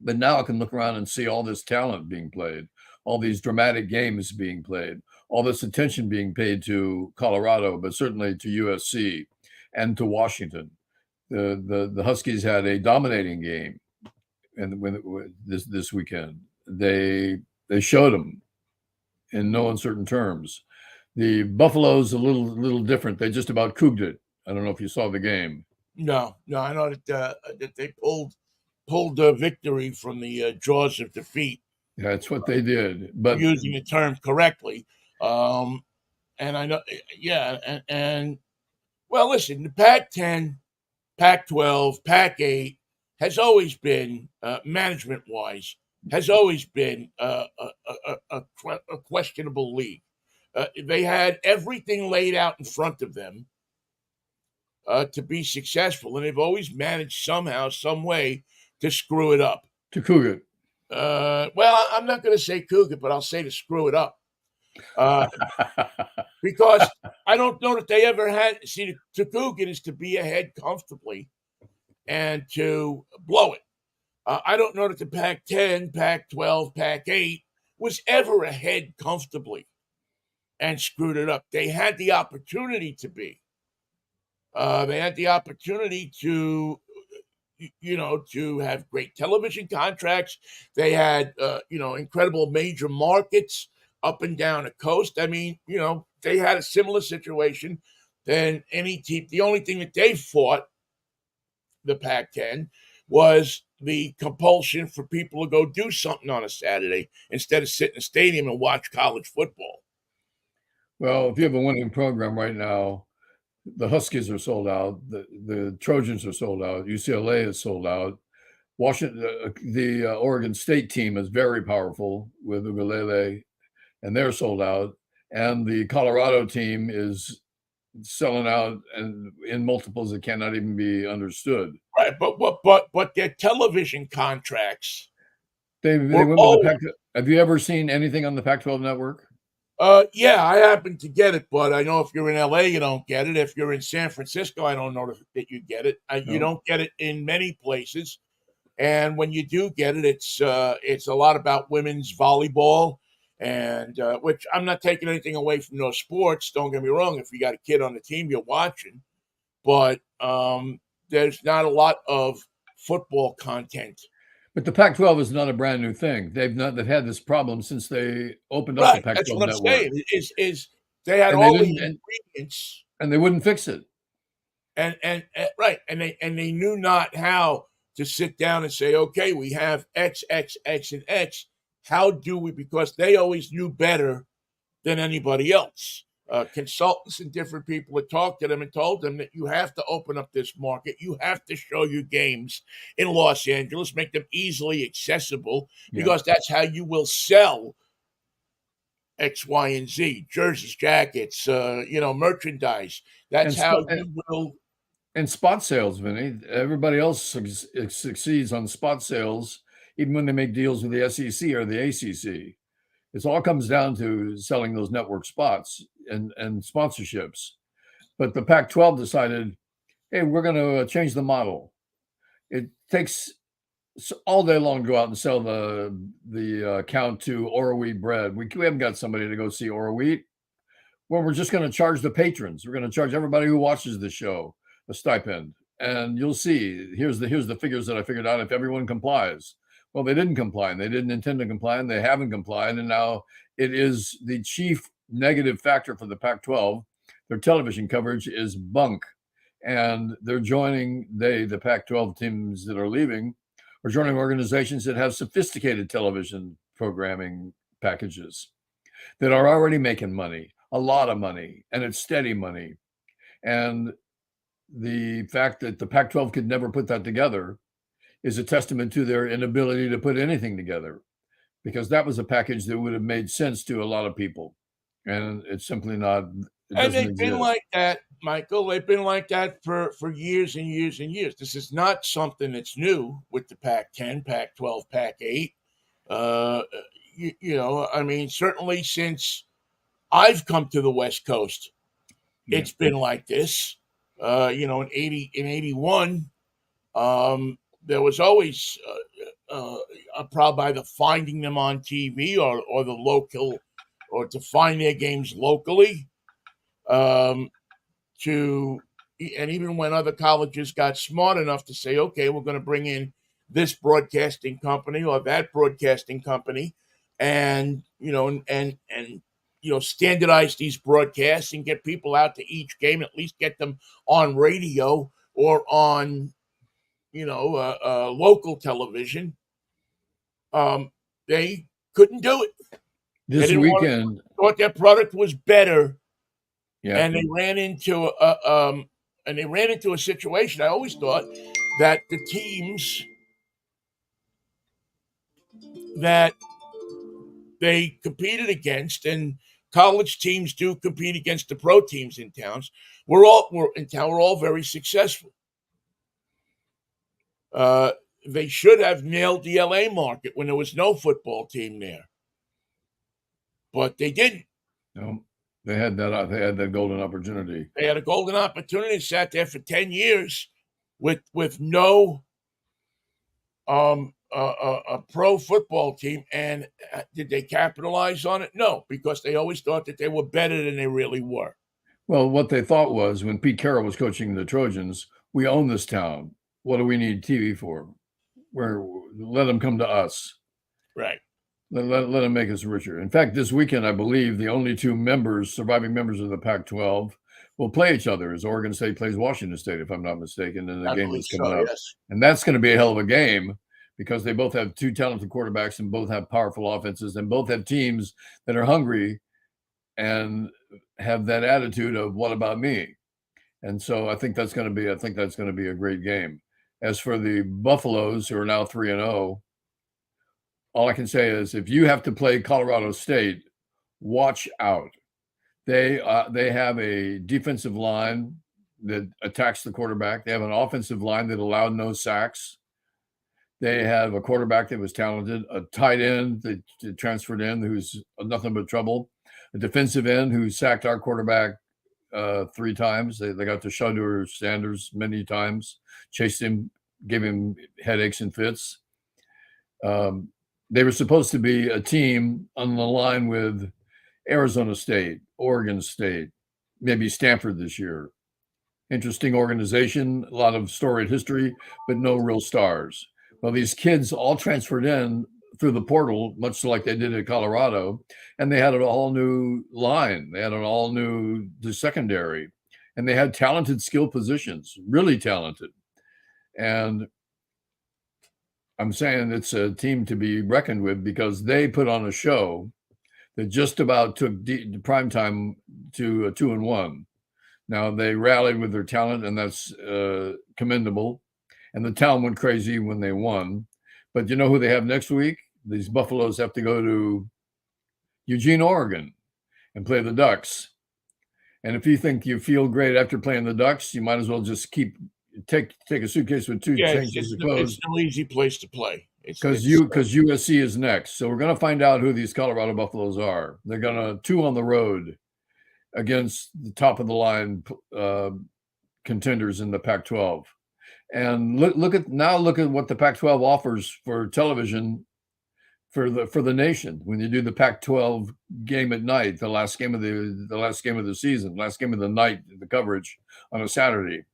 Speaker 2: But now I can look around and see all this talent being played, all these dramatic games being played, all this attention being paid to Colorado, but certainly to USC and to Washington. The Huskies had a dominating game, and this weekend they showed them in no uncertain terms. The Buffalo's a little different. They just about couged it. I don't know if you saw the game.
Speaker 1: No, I know that they pulled a victory from the jaws of defeat.
Speaker 2: Yeah, that's what they did. But
Speaker 1: using the term correctly, and I know, yeah, and well, listen, the Pac-10, Pac-12, Pac-8 has always been management-wise has always been a questionable league. They had everything laid out in front of them to be successful, and they've always managed somehow, some way to screw it up.
Speaker 2: To coug it.
Speaker 1: Well, I'm not going to say coug it, but I'll say to screw it up. Because I don't know that they ever had. See, to coug it is to be ahead comfortably and to blow it. I don't know that the Pac-10, Pac-12, Pac-8 was ever ahead comfortably and screwed it up. They had the opportunity to be. They had the opportunity to, to have great television contracts. They had, incredible major markets up and down the coast. I mean, they had a similar situation than any team. The only thing that they fought, the Pac-10, was the compulsion for people to go do something on a Saturday instead of sit in a stadium and watch college football.
Speaker 2: Well, if you have a winning program right now, the Huskies are sold out. The Trojans are sold out. UCLA is sold out. Washington, the Oregon State team is very powerful with Ugalele, and they're sold out. And the Colorado team is selling out and in multiples that cannot even be understood.
Speaker 1: Right, but their television contracts.
Speaker 2: They went with the Pac. Have you ever seen anything on the Pac-12 network?
Speaker 1: Yeah, I happen to get it, but I know if you're in LA, you don't get it. If you're in San Francisco, I don't know that you get it. You don't get it in many places, and when you do get it, it's a lot about women's volleyball, and which I'm not taking anything away from those sports. Don't get me wrong. If you got a kid on the team, you're watching, but there's not a lot of football content.
Speaker 2: But the Pac-12 is not a brand new thing. They've had this problem since they opened up the Pac-12
Speaker 1: That's what I'm
Speaker 2: network.
Speaker 1: saying. Is they had all the ingredients,
Speaker 2: and they wouldn't fix it.
Speaker 1: And they knew not how to sit down and say, okay, we have X, X, X, and X. How do we? Because they always knew better than anybody else. Consultants and different people had talked to them and told them that you have to open up this market. You have to show your games in Los Angeles, make them easily accessible, because that's how you will sell X, Y, and Z, jerseys, jackets, merchandise. That's how you will.
Speaker 2: And spot sales, Vinny. Everybody else succeeds on spot sales, even when they make deals with the SEC or the ACC. It all comes down to selling those network spots and sponsorships. But the Pac-12 decided, hey, we're going to change the model. It takes all day long to go out and sell the count to Oro Wheat bread. We haven't got somebody to go see Oro Wheat. Well, we're just going to charge the patrons. We're going to charge everybody who watches the show a stipend. And you'll see, here's the figures that I figured out if everyone complies. Well, they didn't comply, and they didn't intend to comply, and they haven't complied, and now it is the chief negative factor for the Pac-12. Their television coverage is bunk, and they're joining, the Pac-12 teams that are leaving, are joining organizations that have sophisticated television programming packages that are already making money, a lot of money, and it's steady money. And the fact that the Pac-12 could never put that together is a testament to their inability to put anything together, because that was a package that would have made sense to a lot of people. And it's simply not.
Speaker 1: And they've been like that, Michael. They've been like that for years and years and years. This is not something that's new with the Pac-10, Pac-12, Pac-8. I mean, certainly since I've come to the West Coast,
Speaker 2: Yeah.
Speaker 1: it's been like this. In 81, there was always a problem either finding them on TV or the local, or to find their games locally. Um, to and even when other colleges got smart enough to say, okay, we're going to bring in this broadcasting company or that broadcasting company, and standardize these broadcasts and get people out to each game, at least get them on radio or on local television. They couldn't do it. They
Speaker 2: This
Speaker 1: didn't want to,
Speaker 2: weekend,
Speaker 1: thought their product was better,
Speaker 2: yeah.
Speaker 1: and they ran into a situation. I always thought that the teams that they competed against, and college teams do compete against the pro teams in towns. We're all very successful. They should have nailed the LA market when there was no football team there, but they didn't.
Speaker 2: No, they had that. They had that golden opportunity.
Speaker 1: They had a golden opportunity, sat there for 10 years with no a pro football team, and did they capitalize on it? No, because they always thought that they were better than they really were.
Speaker 2: Well, what they thought was when Pete Carroll was coaching the Trojans, we own this town. What do we need TV for? Let them come to us.
Speaker 1: Right.
Speaker 2: Let them make us richer. In fact, this weekend, I believe the only two surviving members of the Pac-12 will play each other as Oregon State plays Washington State, if I'm not mistaken, in the
Speaker 1: I
Speaker 2: game
Speaker 1: believe
Speaker 2: that's coming
Speaker 1: so,
Speaker 2: up.
Speaker 1: yes.
Speaker 2: And that's going to be a hell of a game because they both have two talented quarterbacks and both have powerful offenses and both have teams that are hungry and have that attitude of what about me? And so I think that's going to be a great game. As for the Buffaloes, who are now 3-0, all I can say is if you have to play Colorado State, watch out. They have a defensive line that attacks the quarterback. They have an offensive line that allowed no sacks. They have a quarterback that was talented, a tight end that transferred in who's nothing but trouble, a defensive end who sacked our quarterback 3 times. They got to Shedeur Sanders many times, chased him, gave him headaches and fits. They were supposed to be a team on the line with Arizona State, Oregon State, maybe Stanford this year. Interesting organization, a lot of storied history, but no real stars. Well, these kids all transferred in through the portal, much like they did at Colorado, and they had an all new line. They had an all new secondary, and they had talented skill positions, really talented. And I'm saying it's a team to be reckoned with because they put on a show that just about took prime time to 2-1. Now they rallied with their talent, and that's commendable. And the town went crazy when they won. But you know who they have next week? These Buffaloes have to go to Eugene, Oregon, and play the Ducks. And if you think you feel great after playing the Ducks, you might as well just take a suitcase with 2 changes of clothes.
Speaker 1: It's no easy place to play.
Speaker 2: Because USC is next. So we're going to find out who these Colorado Buffaloes are. They're going to 2 on the road against the top of the line contenders in the Pac-12. And look at what the Pac-12 offers for television for the nation. When you do the Pac-12 game at night, the last game of the season, last game of the night, the coverage on a Saturday.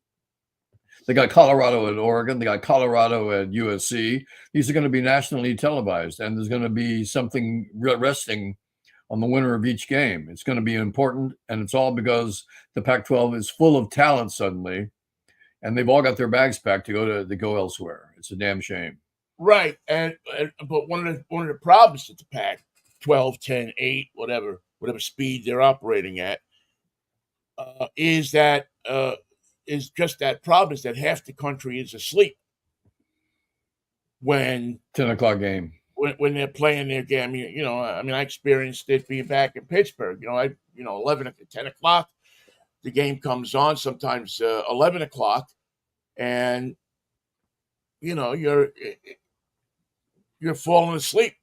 Speaker 2: They got Colorado at Oregon. They got Colorado at USC. These are going to be nationally televised, and there's going to be something resting on the winner of each game. It's going to be important, and it's all because the Pac-12 is full of talent suddenly, and they've all got their bags packed to go elsewhere. It's a damn shame.
Speaker 1: Right, but one of the problems that the Pac-12, 10, 8, whatever speed they're operating at, is just that problem is that half the country is asleep when
Speaker 2: 10:00 game.
Speaker 1: When they're playing their game. I experienced it being back in Pittsburgh. 10 o'clock, the game comes on. Sometimes 11 o'clock, and you're falling asleep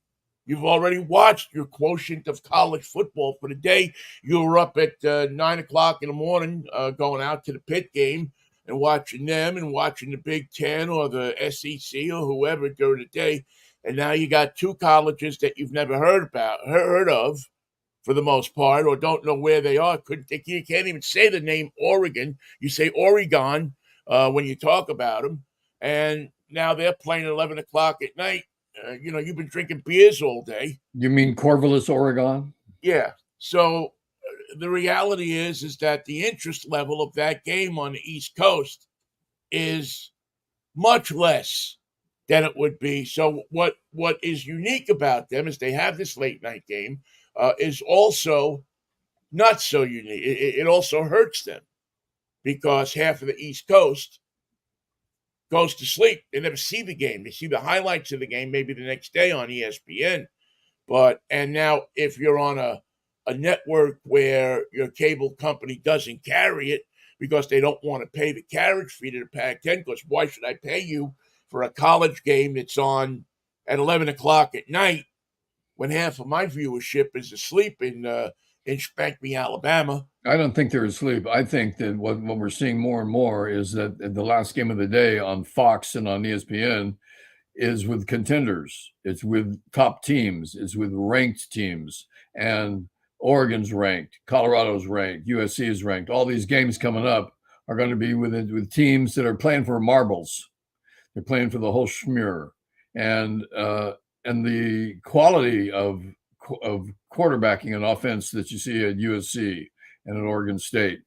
Speaker 1: You've already watched your quotient of college football for the day. You were up at 9 o'clock in the morning, going out to the Pitt game and watching them and watching the Big Ten or the SEC or whoever during the day. And now you got two colleges that you've never heard of for the most part, or don't know where they are. You can't even say the name Oregon. You say Oregon when you talk about them. And now they're playing at 11 o'clock at night. You've been drinking beers all day.
Speaker 2: You mean Corvallis, Oregon?
Speaker 1: Yeah. So the reality is that the interest level of that game on the East Coast is much less than it would be. So what is unique about them is they have this late night game is also not so unique. It also hurts them because half of the East Coast goes to sleep. They never see the game. They see the highlights of the game maybe the next day on ESPN. And now if you're on a network where your cable company doesn't carry it because they don't want to pay the carriage fee to the Pac-10, because why should I pay you for a college game that's on at 11 o'clock at night when half of my viewership is asleep in Spank Me, Alabama?
Speaker 2: I don't think they're asleep. I think that what we're seeing more and more is that the last game of the day on Fox and on ESPN is with contenders. It's with top teams. It's with ranked teams. And Oregon's ranked. Colorado's ranked. USC is ranked. All these games coming up are going to be with teams that are playing for marbles. They're playing for the whole schmear. And the quality of quarterbacking and offense that you see at USC and at Oregon State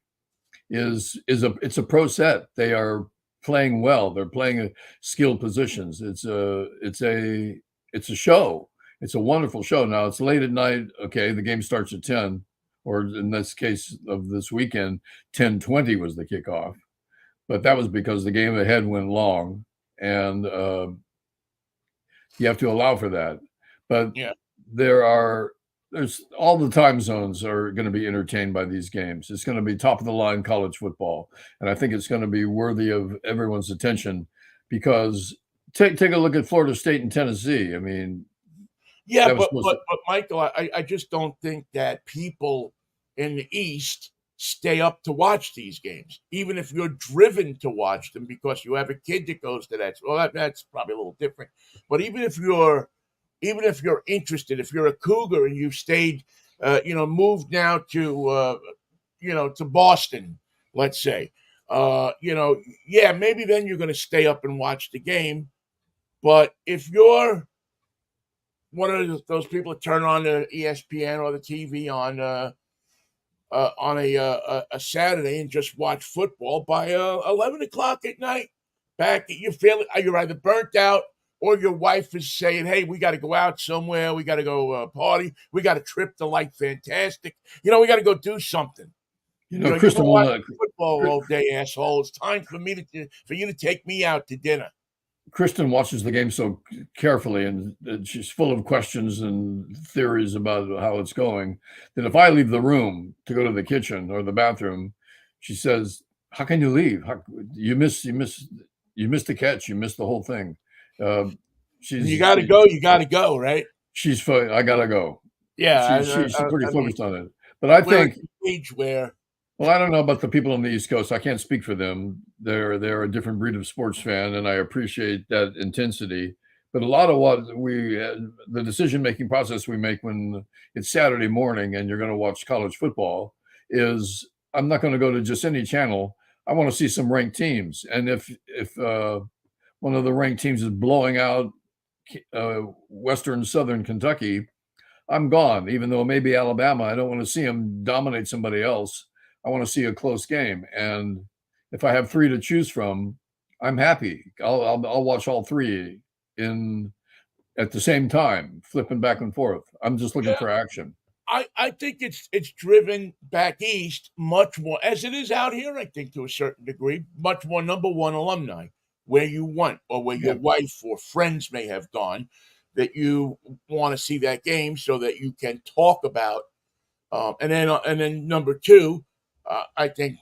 Speaker 2: it's a pro set. They are playing well. They're playing skilled positions. It's a show. It's a wonderful show. Now it's late at night. Okay, the game starts at 10, or in this case of this weekend, 10:20 was the kickoff. But that was because the game ahead went long, and you have to allow for that. But
Speaker 1: Yeah.
Speaker 2: there's all the time zones are going to be entertained by these games. It's going to be top of the line college football, and I think it's going to be worthy of everyone's attention because take a look at Florida State and Tennessee. I mean,
Speaker 1: yeah, but Michael, I just don't think that people in the East stay up to watch these games, even if you're driven to watch them because you have a kid that goes to that. Well, that's probably a little different. But even if you're interested, if you're a Cougar and you've stayed, moved now to, to Boston, let's say, maybe then you're going to stay up and watch the game. But if you're one of those people that turn on the ESPN or the TV on a Saturday and just watch football by 11 o'clock at night, you're either burnt out or your wife is saying, hey, we got to go out somewhere. We got to go party. We got a trip to like fantastic. We got to go do something.
Speaker 2: Kristen will
Speaker 1: watch football all day, asshole. It's time for you to take me out to dinner.
Speaker 2: Kristen watches the game so carefully, and she's full of questions and theories about how it's going, that if I leave the room to go to the kitchen or the bathroom, she says, how can you leave? You missed the catch. You missed the whole thing.
Speaker 1: You got to go, right?
Speaker 2: I got to go.
Speaker 1: Yeah.
Speaker 2: She's pretty focused on it. But I think
Speaker 1: age where.
Speaker 2: Well, I don't know about the people on the East Coast. I can't speak for them. They're a different breed of sports fan, and I appreciate that intensity. But a lot of what the decision-making process we make when it's Saturday morning and you're going to watch college football is I'm not going to go to just any channel. I want to see some ranked teams. And if one of the ranked teams is blowing out Western Southern Kentucky, I'm gone. Even though it may be Alabama, I don't want to see them dominate somebody else. I want to see a close game, and if I have three to choose from, I'm happy. I'll watch all three at the same time, flipping back and forth. I'm just looking for action.
Speaker 1: I think it's driven back east much more, as it is out here. I think to a certain degree, much more number one alumni, where you went or where your wife or friends may have gone, that you want to see that game so that you can talk about, and then number two. I think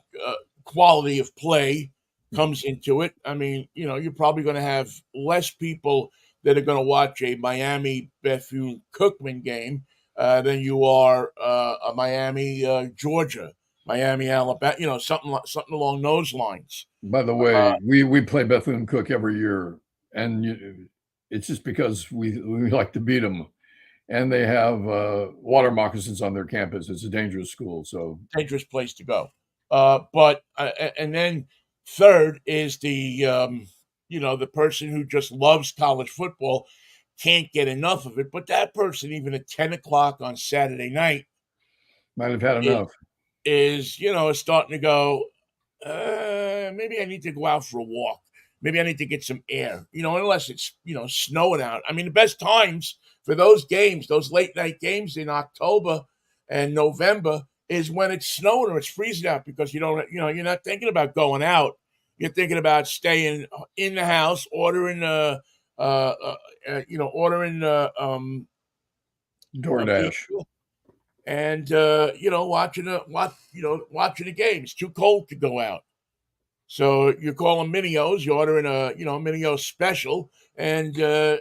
Speaker 1: quality of play comes into it. I mean, you're probably going to have less people that are going to watch a Miami Bethune Cookman game than you are a Miami Georgia, Miami Alabama, something along those lines.
Speaker 2: By the way, we play Bethune Cook every year, and it's just because we like to beat them. And they have water moccasins on their campus. It's a dangerous school, so
Speaker 1: Dangerous place to go. And then third is the person who just loves college football, can't get enough of it. But that person, even at 10 o'clock on Saturday night,
Speaker 2: might have had
Speaker 1: is,
Speaker 2: enough.
Speaker 1: is starting to go, maybe I need to go out for a walk. Maybe I need to get some air, unless it's, snowing out. I mean, the best times for those games, those late night games in October and November, is when it's snowing or it's freezing out, because you're not thinking about going out. You're thinking about staying in the house, ordering a
Speaker 2: DoorDash.
Speaker 1: meal, and watching the game. It's too cold to go out. So you call them mini-O's, you're ordering a mini-O special and a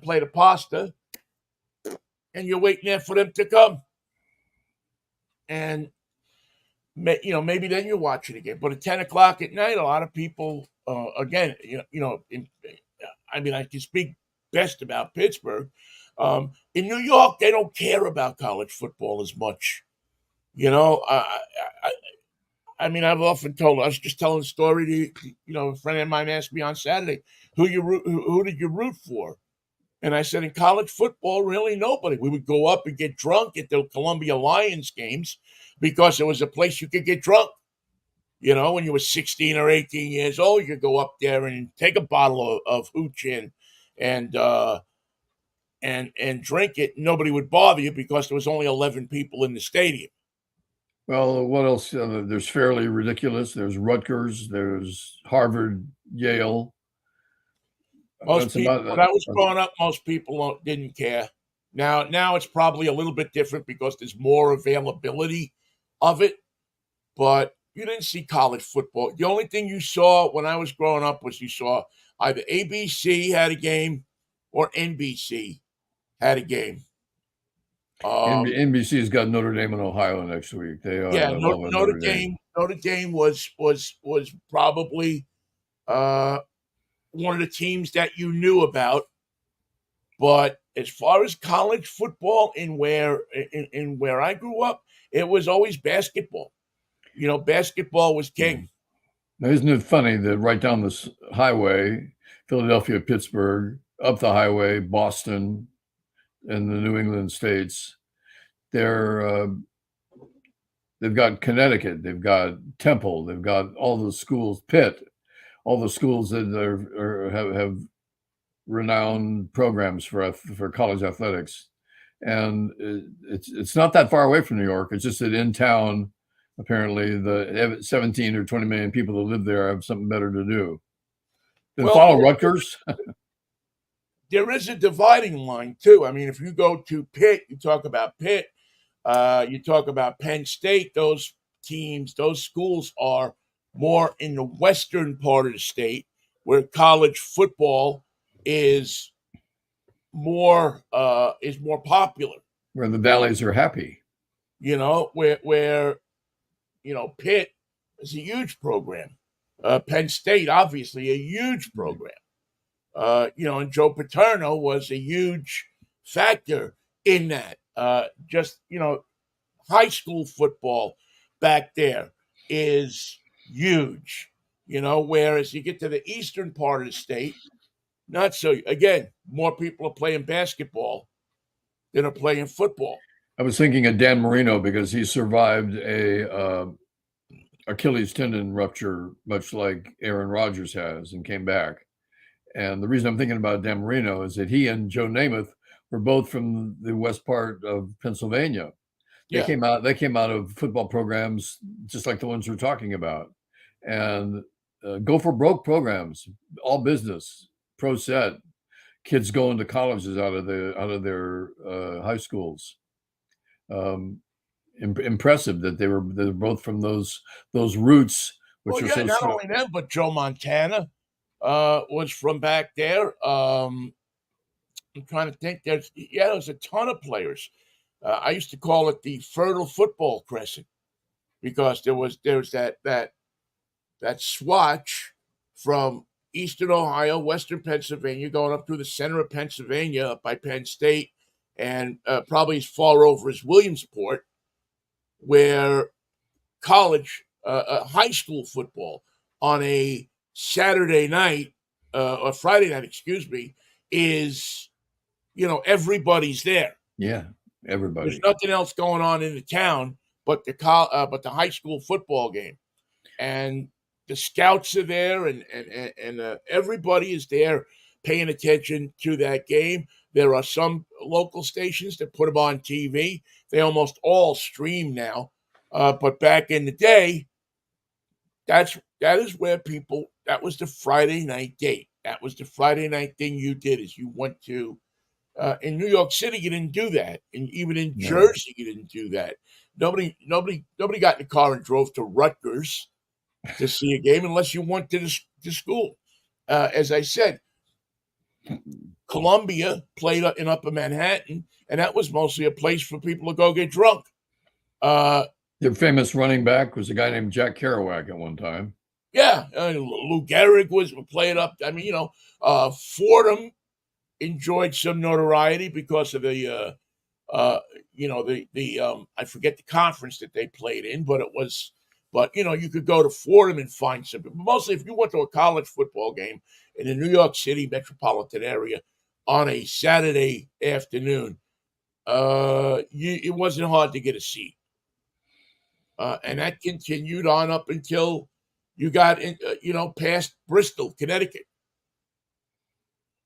Speaker 1: plate of pasta, and you're waiting there for them to come. And maybe then you're watching again. But at 10 o'clock at night, a lot of people, again, I mean, I can speak best about Pittsburgh. In New York, they don't care about college football as much. I mean, I've often told. I was just telling a story to a friend of mine asked me on Saturday, who did you root for? And I said, in college football, really nobody. We would go up and get drunk at the Columbia Lions games because it was a place you could get drunk. When you were 16 or 18 years old, you could go up there and take a bottle of hooch in and drink it. Nobody would bother you because there was only 11 people in the stadium.
Speaker 2: Well, what else? There's Fairly Ridiculous. There's Rutgers. There's Harvard, Yale.
Speaker 1: Most people, when I was growing up, most people didn't care. Now it's probably a little bit different because there's more availability of it. But you didn't see college football. The only thing you saw when I was growing up was you saw either ABC had a game or NBC had a game.
Speaker 2: NBC's got Notre Dame and Ohio next week. They are
Speaker 1: Notre Dame. Notre Dame was probably one of the teams that you knew about. But as far as college football in where I grew up, it was always basketball. Basketball was king.
Speaker 2: Now, isn't it funny that right down this highway, Philadelphia, Pittsburgh, up the highway, Boston, and the New England states, they've got Connecticut, they've got Temple, they've got all the schools, Pitt, all the schools that have renowned programs for college athletics, and it's not that far away from New York. It's just that in town, apparently, the 17 or 20 million people that live there have something better to do than follow Rutgers.
Speaker 1: There is a dividing line too. I mean, if you go to Pitt, you talk about Pitt, you talk about Penn State. Those teams, those schools are more in the western part of the state, where college football is more popular.
Speaker 2: Where the valleys are happy.
Speaker 1: Where Pitt is a huge program. Penn State, obviously, a huge program. And Joe Paterno was a huge factor in that. High school football back there is huge. Whereas you get to the eastern part of the state, not so. Again, more people are playing basketball than are playing football.
Speaker 2: I was thinking of Dan Marino because he survived a Achilles tendon rupture, much like Aaron Rodgers has, and came back. And the reason I'm thinking about Dan Marino is that he and Joe Namath were both from the west part of Pennsylvania. They came out of football programs just like the ones we're talking about, and go for broke programs, all business, pro set, kids going to colleges out of their high schools. Impressive that they're both from those roots.
Speaker 1: Not only them, but Joe Montana. was from back there. I'm trying to think. There's a ton of players. I used to call it the fertile football crescent because there's that swatch from eastern Ohio, western Pennsylvania, going up through the center of Pennsylvania, up by Penn State, and probably as far over as Williamsport, where high school football on a Saturday night or Friday night, excuse me, is everybody's there.
Speaker 2: Yeah,
Speaker 1: There's
Speaker 2: everybody.
Speaker 1: nothing else going on in the town but the high school football game, and the scouts are there, and everybody is there paying attention to that game. There are some local stations that put them on TV. They almost all stream now, but back in the day, that is where people. That was the Friday night date. That was the Friday night thing you did. Is you went to in New York City, you didn't do that, and even in
Speaker 2: No.
Speaker 1: Jersey, you didn't do that. Nobody got in the car and drove to Rutgers to see a game unless you went to school. As I said, Columbia played in Upper Manhattan, and that was mostly a place for people to go get drunk.
Speaker 2: Their famous running back was a guy named Jack Kerouac at one time.
Speaker 1: Yeah, Lou Gehrig was playing up. I mean, Fordham enjoyed some notoriety because of the I forget the conference that they played in, but you could go to Fordham and find some. Mostly, if you went to a college football game in the New York City metropolitan area on a Saturday afternoon, it wasn't hard to get a seat, and that continued on up until you got past Bristol, Connecticut.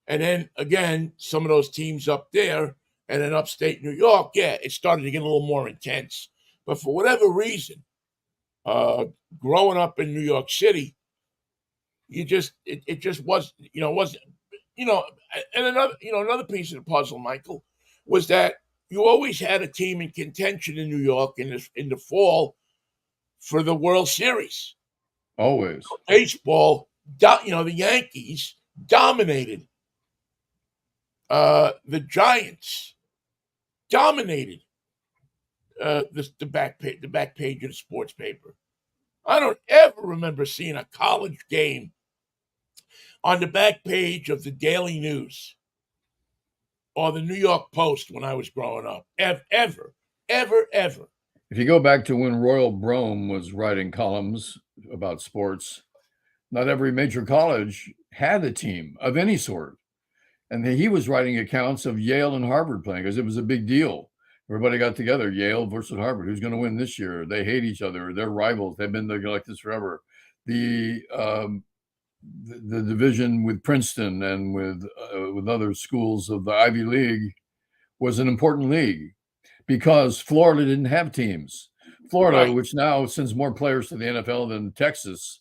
Speaker 1: And then again, some of those teams up there and in upstate New York, yeah, it started to get a little more intense. But for whatever reason, growing up in New York City, it just wasn't and another piece of the puzzle, Michael, was that you always had a team in contention in New York in the fall for the World Series.
Speaker 2: Always.
Speaker 1: Baseball, the Yankees dominated. The Giants dominated the back page of the sports paper. I don't ever remember seeing a college game on the back page of the Daily News or the New York Post when I was growing up. Ever.
Speaker 2: If you go back to when Royal Brome was writing columns about sports, not every major college had a team of any sort. And he was writing accounts of Yale and Harvard playing because it was a big deal. Everybody got together, Yale versus Harvard. Who's going to win this year? They hate each other. They're rivals. They've been like this forever. The division with Princeton and with other schools of the Ivy League was an important league because Florida didn't have teams. Florida,
Speaker 1: Right.
Speaker 2: which now sends more players to the NFL than Texas,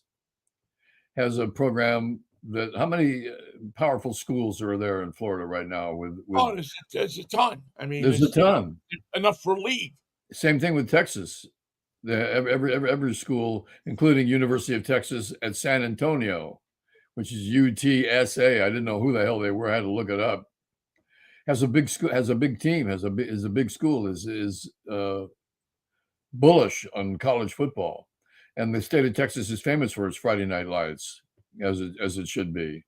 Speaker 2: has a program that how many powerful schools are there in Florida right now?
Speaker 1: Oh, there's a ton. I mean,
Speaker 2: There's a ton.
Speaker 1: Enough for a league.
Speaker 2: Same thing with Texas. Every school, including University of Texas at San Antonio, which is UTSA. I didn't know who the hell they were. I had to look it up. Has a big school. Has a big team. Is a big school. Is bullish on college football, and the state of Texas is famous for its Friday night lights, as it should be.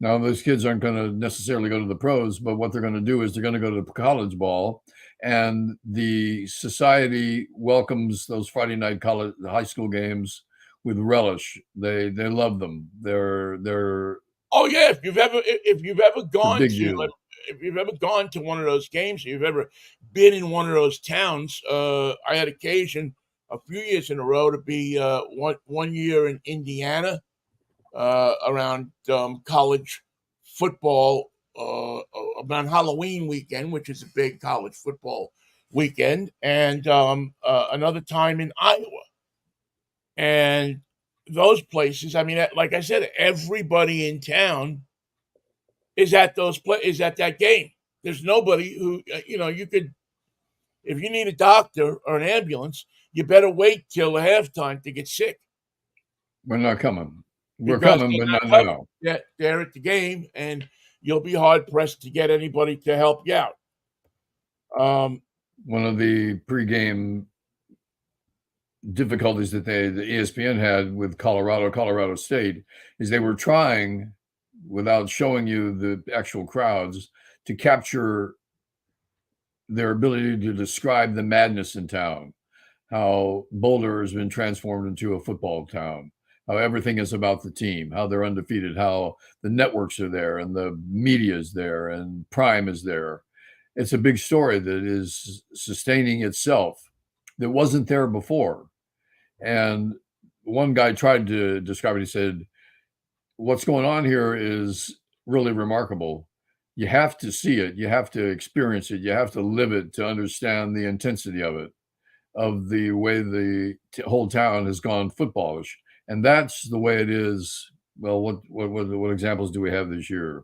Speaker 2: Now, those kids aren't going to necessarily go to the pros, but what they're going to do is they're going to go to the college ball, and the society welcomes those Friday night high school games with relish. They love them. They're
Speaker 1: Oh yeah, if you've ever
Speaker 2: a
Speaker 1: gone
Speaker 2: big
Speaker 1: to
Speaker 2: deal.
Speaker 1: if you've ever gone to one of those games, if you've ever been in one of those towns, I had occasion a few years in a row to be one year in Indiana around college football around Halloween weekend, which is a big college football weekend, and another time in Iowa. And those places, I mean, like I said, everybody in town is at is at that game. There's nobody who you could, if you need a doctor or an ambulance, you better wait till halftime to get sick.
Speaker 2: We're not coming. We're
Speaker 1: because
Speaker 2: coming, but
Speaker 1: they're
Speaker 2: not
Speaker 1: not covered.
Speaker 2: now.
Speaker 1: They're at the game, and you'll be hard pressed to get anybody to help you out.
Speaker 2: One of the pregame difficulties that the ESPN had with Colorado State, is they were trying, without showing you the actual crowds, to capture their ability to describe the madness in town, how Boulder has been transformed into a football town, how everything is about the team, how they're undefeated, how the networks are there and the media is there and Prime is there. It's a big story that is sustaining itself that wasn't there before. And one guy tried to describe it. He said, what's going on here is really remarkable. You have to see it. You have to experience it. You have to live it to understand the intensity of it, of the way the whole town has gone footballish. And that's the way it is. Well, what examples do we have this year?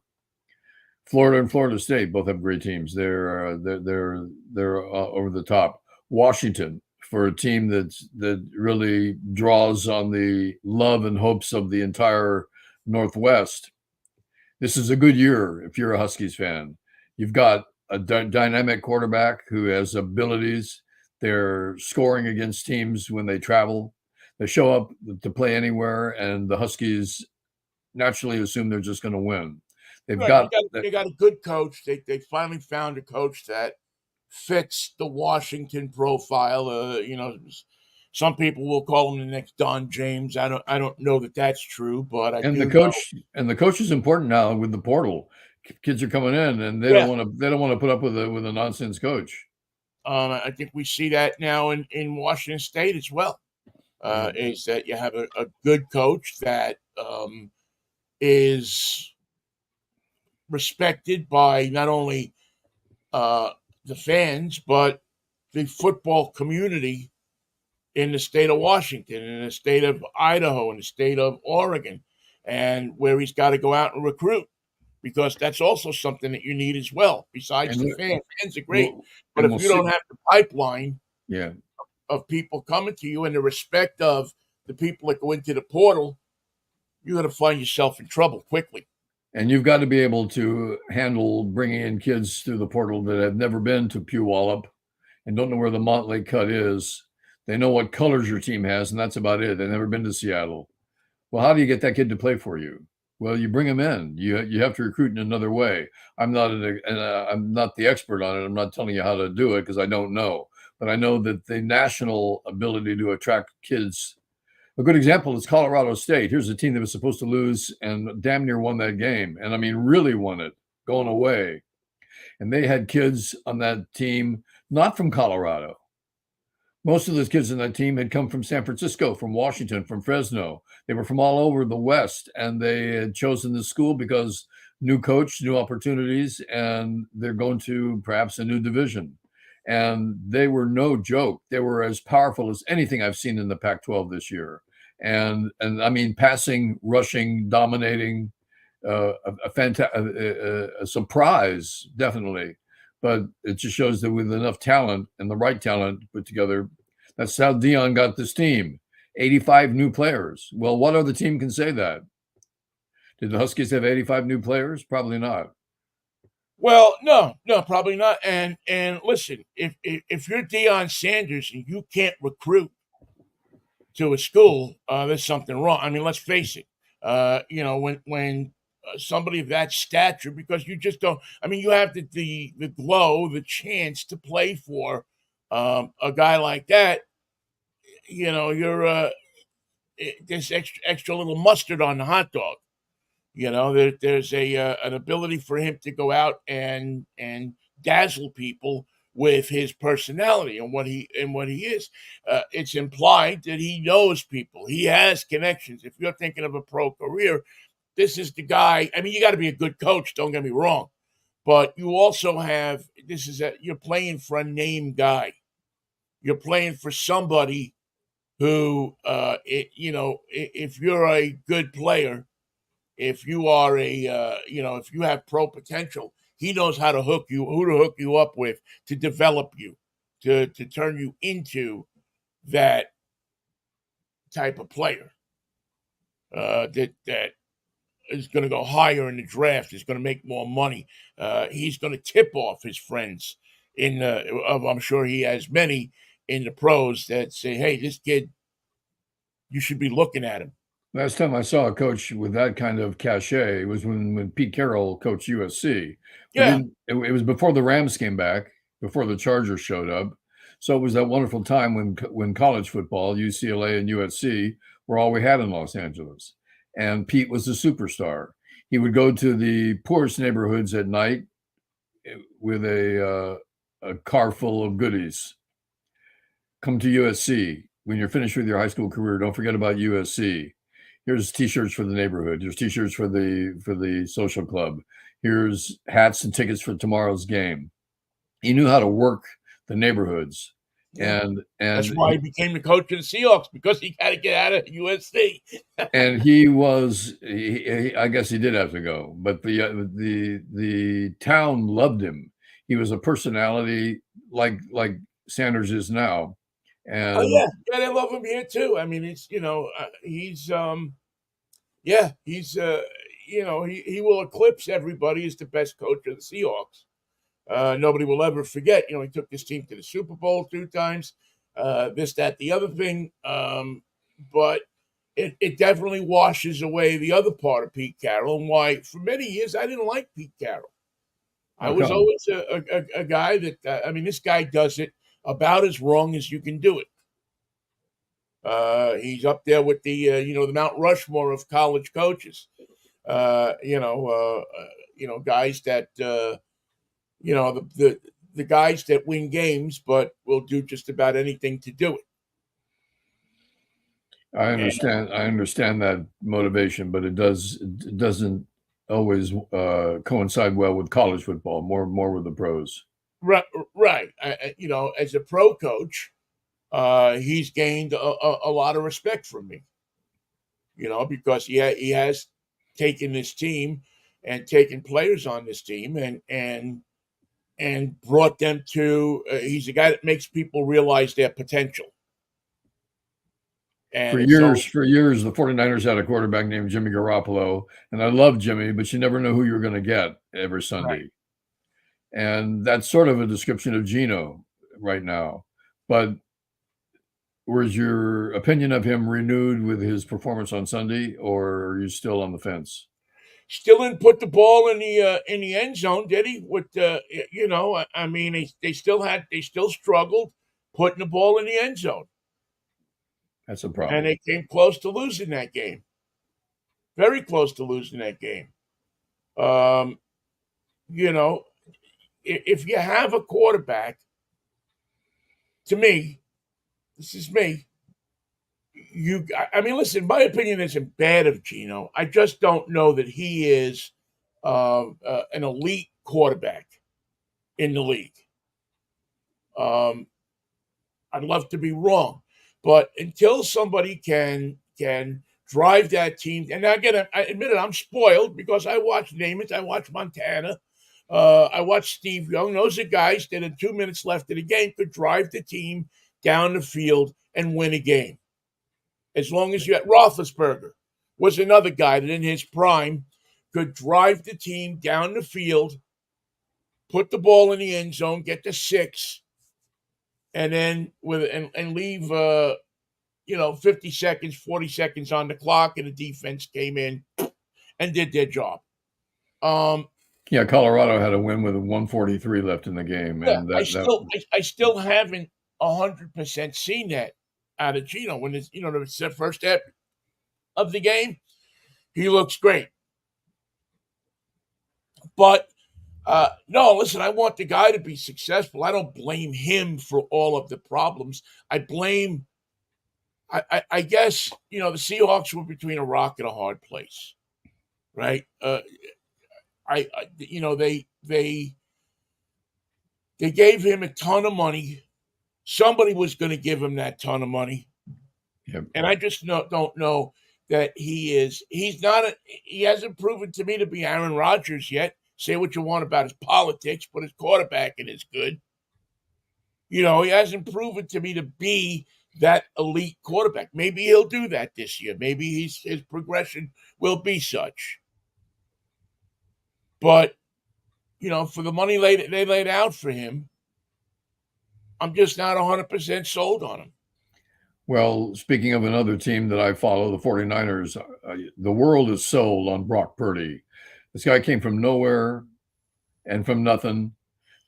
Speaker 2: Florida and Florida State both have great teams. They're over the top. Washington, for a team that really draws on the love and hopes of the entire Northwest. This is a good year if you're a Huskies fan. You've got a dynamic quarterback who has abilities. They're scoring against teams when they travel. They show up to play anywhere, and the Huskies naturally assume they're just going to win. They've
Speaker 1: Right,
Speaker 2: got
Speaker 1: they got a good coach. They finally found a coach that fits the Washington profile. Some people will call him the next Don James. I don't know that that's true, but I
Speaker 2: and the
Speaker 1: do know.
Speaker 2: coach is important now with the portal. Kids are coming in, and
Speaker 1: Yeah,
Speaker 2: they don't want to put up with a nonsense coach.
Speaker 1: I think we see that now in Washington State as well.
Speaker 2: Yeah.
Speaker 1: Is that you have a good coach that is respected by not only uh, the fans but the football community in the state of Washington, in the state of Idaho, in the state of Oregon, and where he's got to go out and recruit because that's also something that you need as well. Besides
Speaker 2: And
Speaker 1: the fans, fans are great,
Speaker 2: we'll
Speaker 1: but if
Speaker 2: we'll
Speaker 1: you
Speaker 2: see.
Speaker 1: don't have the pipeline
Speaker 2: Yeah.
Speaker 1: of people coming to you and the respect of the people that go into the portal, you're going to find yourself in trouble quickly.
Speaker 2: And you've got to be able to handle bringing in kids through the portal that have never been to Puyallup and don't know where the Montlake Cut is. They know what colors your team has, and that's about it. They've never been to Seattle. Well, how do you get that kid to play for you? Well, you bring him in. You have to recruit in another way. I'm not the expert on it. I'm not telling you how to do it because I don't know. But I know that the national ability to attract kids. A good example is Colorado State. Here's a team that was supposed to lose and damn near won that game. And I mean, really won it, going away. And they had kids on that team not from Colorado. Most of those kids in that team had come from San Francisco, from Washington, from Fresno. They were from all over the West, and they had chosen this school because new coach, new opportunities, and they're going to perhaps a new division. And they were no joke. They were as powerful as anything I've seen in the Pac-12 this year. And I mean, passing, rushing, dominating, a surprise, definitely. But it just shows that with enough talent and the right talent put together, that's how Dion got this team. 85 new players. Well, what other team can say that? Did the Huskies have 85 new players? Probably not.
Speaker 1: Well, no, probably not. And listen, if you're Deion Sanders and you can't recruit to a school, there's something wrong. I mean, let's face it. When somebody of that stature, because you just don't. I mean, you have the glow, the chance to play for a guy like that. You're there's extra little mustard on the hot dog. There's an ability for him to go out and dazzle people with his personality and what he is. It's implied that he knows people. He has connections. If you're thinking of a pro career, this is the guy. I mean, you got to be a good coach. Don't get me wrong, but you also have you're playing for a name guy. You're playing for somebody who, if you're a good player, if you are if you have pro potential, he knows who to hook you up with to develop you, to turn you into that type of player. that is going to go higher in the draft, is going to make more money. He's going to tip off his friends I'm sure he has many in the pros that say, "Hey, this kid, you should be looking at him."
Speaker 2: Last time I saw a coach with that kind of cachet was when Pete Carroll coached USC. We
Speaker 1: Yeah.
Speaker 2: didn't. It was before the Rams came back, before the Chargers showed up. So it was that wonderful time when college football, UCLA and USC, were all we had in Los Angeles, and Pete was the superstar. He would go to the poorest neighborhoods at night with a car full of goodies. Come to USC. When you're finished with your high school career, don't forget about USC. Here's t-shirts for the neighborhood. Here's t-shirts for the social club. Here's hats and tickets for tomorrow's game. He knew how to work the neighborhoods,
Speaker 1: Yeah.
Speaker 2: and
Speaker 1: That's why he became the coach of the Seahawks, because he had to get out of USC.
Speaker 2: and he was. I guess he did have to go, but the town loved him. He was a personality like Sanders is now,
Speaker 1: Oh
Speaker 2: and
Speaker 1: yeah, yeah, they love him here too. I mean, it's yeah, he's he will eclipse everybody as the best coach of the Seahawks. Nobody will ever forget. He took this team to the Super Bowl 2 times. This, that, the other thing. But it definitely washes away the other part of Pete Carroll, and why for many years I didn't like Pete Carroll. I
Speaker 2: how
Speaker 1: was
Speaker 2: come?
Speaker 1: always a guy that I mean, this guy does it about as wrong as you can do it. He's up there with the Mount Rushmore of college coaches. Guys that the guys that win games, but will do just about anything to do it.
Speaker 2: I
Speaker 1: And
Speaker 2: understand. I understand that motivation, but it doesn't always coincide well with college football. More with the pros.
Speaker 1: right, right. As a pro coach, he's gained a lot of respect from me. Because he has taken this team and taken players on this team and brought them to. He's a guy that makes people realize their potential.
Speaker 2: For
Speaker 1: And
Speaker 2: years,
Speaker 1: so,
Speaker 2: for years, the 49ers had a quarterback named Jimmy Garoppolo, and I loved Jimmy, but you never know who you were going to get every
Speaker 1: right.
Speaker 2: Sunday. And that's sort of a description of Geno right now. But was your opinion of him renewed with his performance on Sunday, or are you still on the fence?
Speaker 1: Still didn't put the ball in the end zone, did he? With I mean, they still struggled putting the ball in the end zone,
Speaker 2: That's a
Speaker 1: and
Speaker 2: problem.
Speaker 1: they came close to losing that game. Very close to losing that game. Um, you know, if you have a quarterback, to me, this is me. I mean, listen. My opinion isn't bad of Geno. I just don't know that he is an elite quarterback in the league. Um, I'd love to be wrong, but until somebody can drive that team, and again, I admit it, I'm spoiled because I watch Namath, I watch Montana, I watch Steve Young. Those are guys that in 2 minutes left in the game could drive the team down the field and win a game. As long as you had Roethlisberger was another guy that in his prime could drive the team down the field, put the ball in the end zone, get the 6, and then and leave 50 seconds, 40 seconds on the clock, and the defense came in and did their job. Um,
Speaker 2: Yeah, Colorado had a win with 143 left in the game,
Speaker 1: yeah,
Speaker 2: and
Speaker 1: I
Speaker 2: that
Speaker 1: still haven't 100% seen that out of Geno. When it's the first step of the game, he looks great. But no, listen, I want the guy to be successful. I don't blame him for all of the problems. I guess, the Seahawks were between a rock and a hard place, right? They gave him a ton of money. Somebody was going to give him that ton of money,
Speaker 2: yep.
Speaker 1: and I just don't know that he's not he hasn't proven to me to be Aaron Rodgers yet. Say what you want about his politics, but his quarterbacking is good. He hasn't proven to me to be that elite quarterback. Maybe he'll do that this year. Maybe his progression will be such. But, for the money they laid out for him, I'm just not 100% sold on him.
Speaker 2: Well, speaking of another team that I follow, the 49ers, the world is sold on Brock Purdy. This guy came from nowhere and from nothing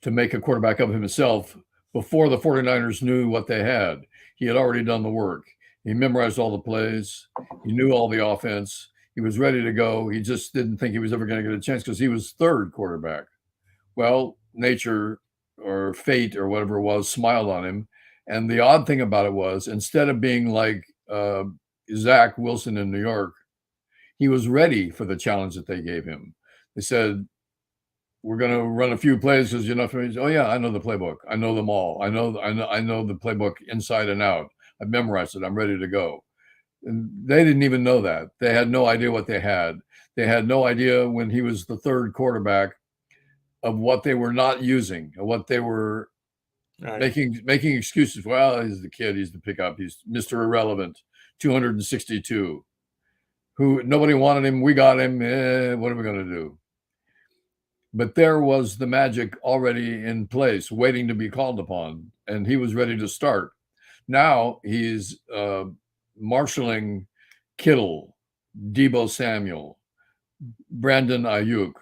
Speaker 2: to make a quarterback of himself before the 49ers knew what they had. He had already done the work. He memorized all the plays. He knew all the offense. He was ready to go. He just didn't think he was ever going to get a chance because he was third quarterback. Well, nature or fate or whatever it was smiled on him. And the odd thing about it was, instead of being like Zach Wilson in New York, he was ready for the challenge that they gave him. They said, we're going to run a few plays because you're not familiar. Oh yeah, I know the playbook. I know them all. I know the playbook inside and out. I've memorized it. I'm ready to go. And they didn't even know that. They had no idea what they had. They had no idea when he was the third quarterback of what they were not using, and what they were making excuses. Well, he's the kid. He's the pickup. He's Mr. Irrelevant. 262. Who nobody wanted him. We got him. What are we going to do? But there was the magic already in place, waiting to be called upon, and he was ready to start. Now he's marshaling Kittle, Deebo Samuel, Brandon Ayuk,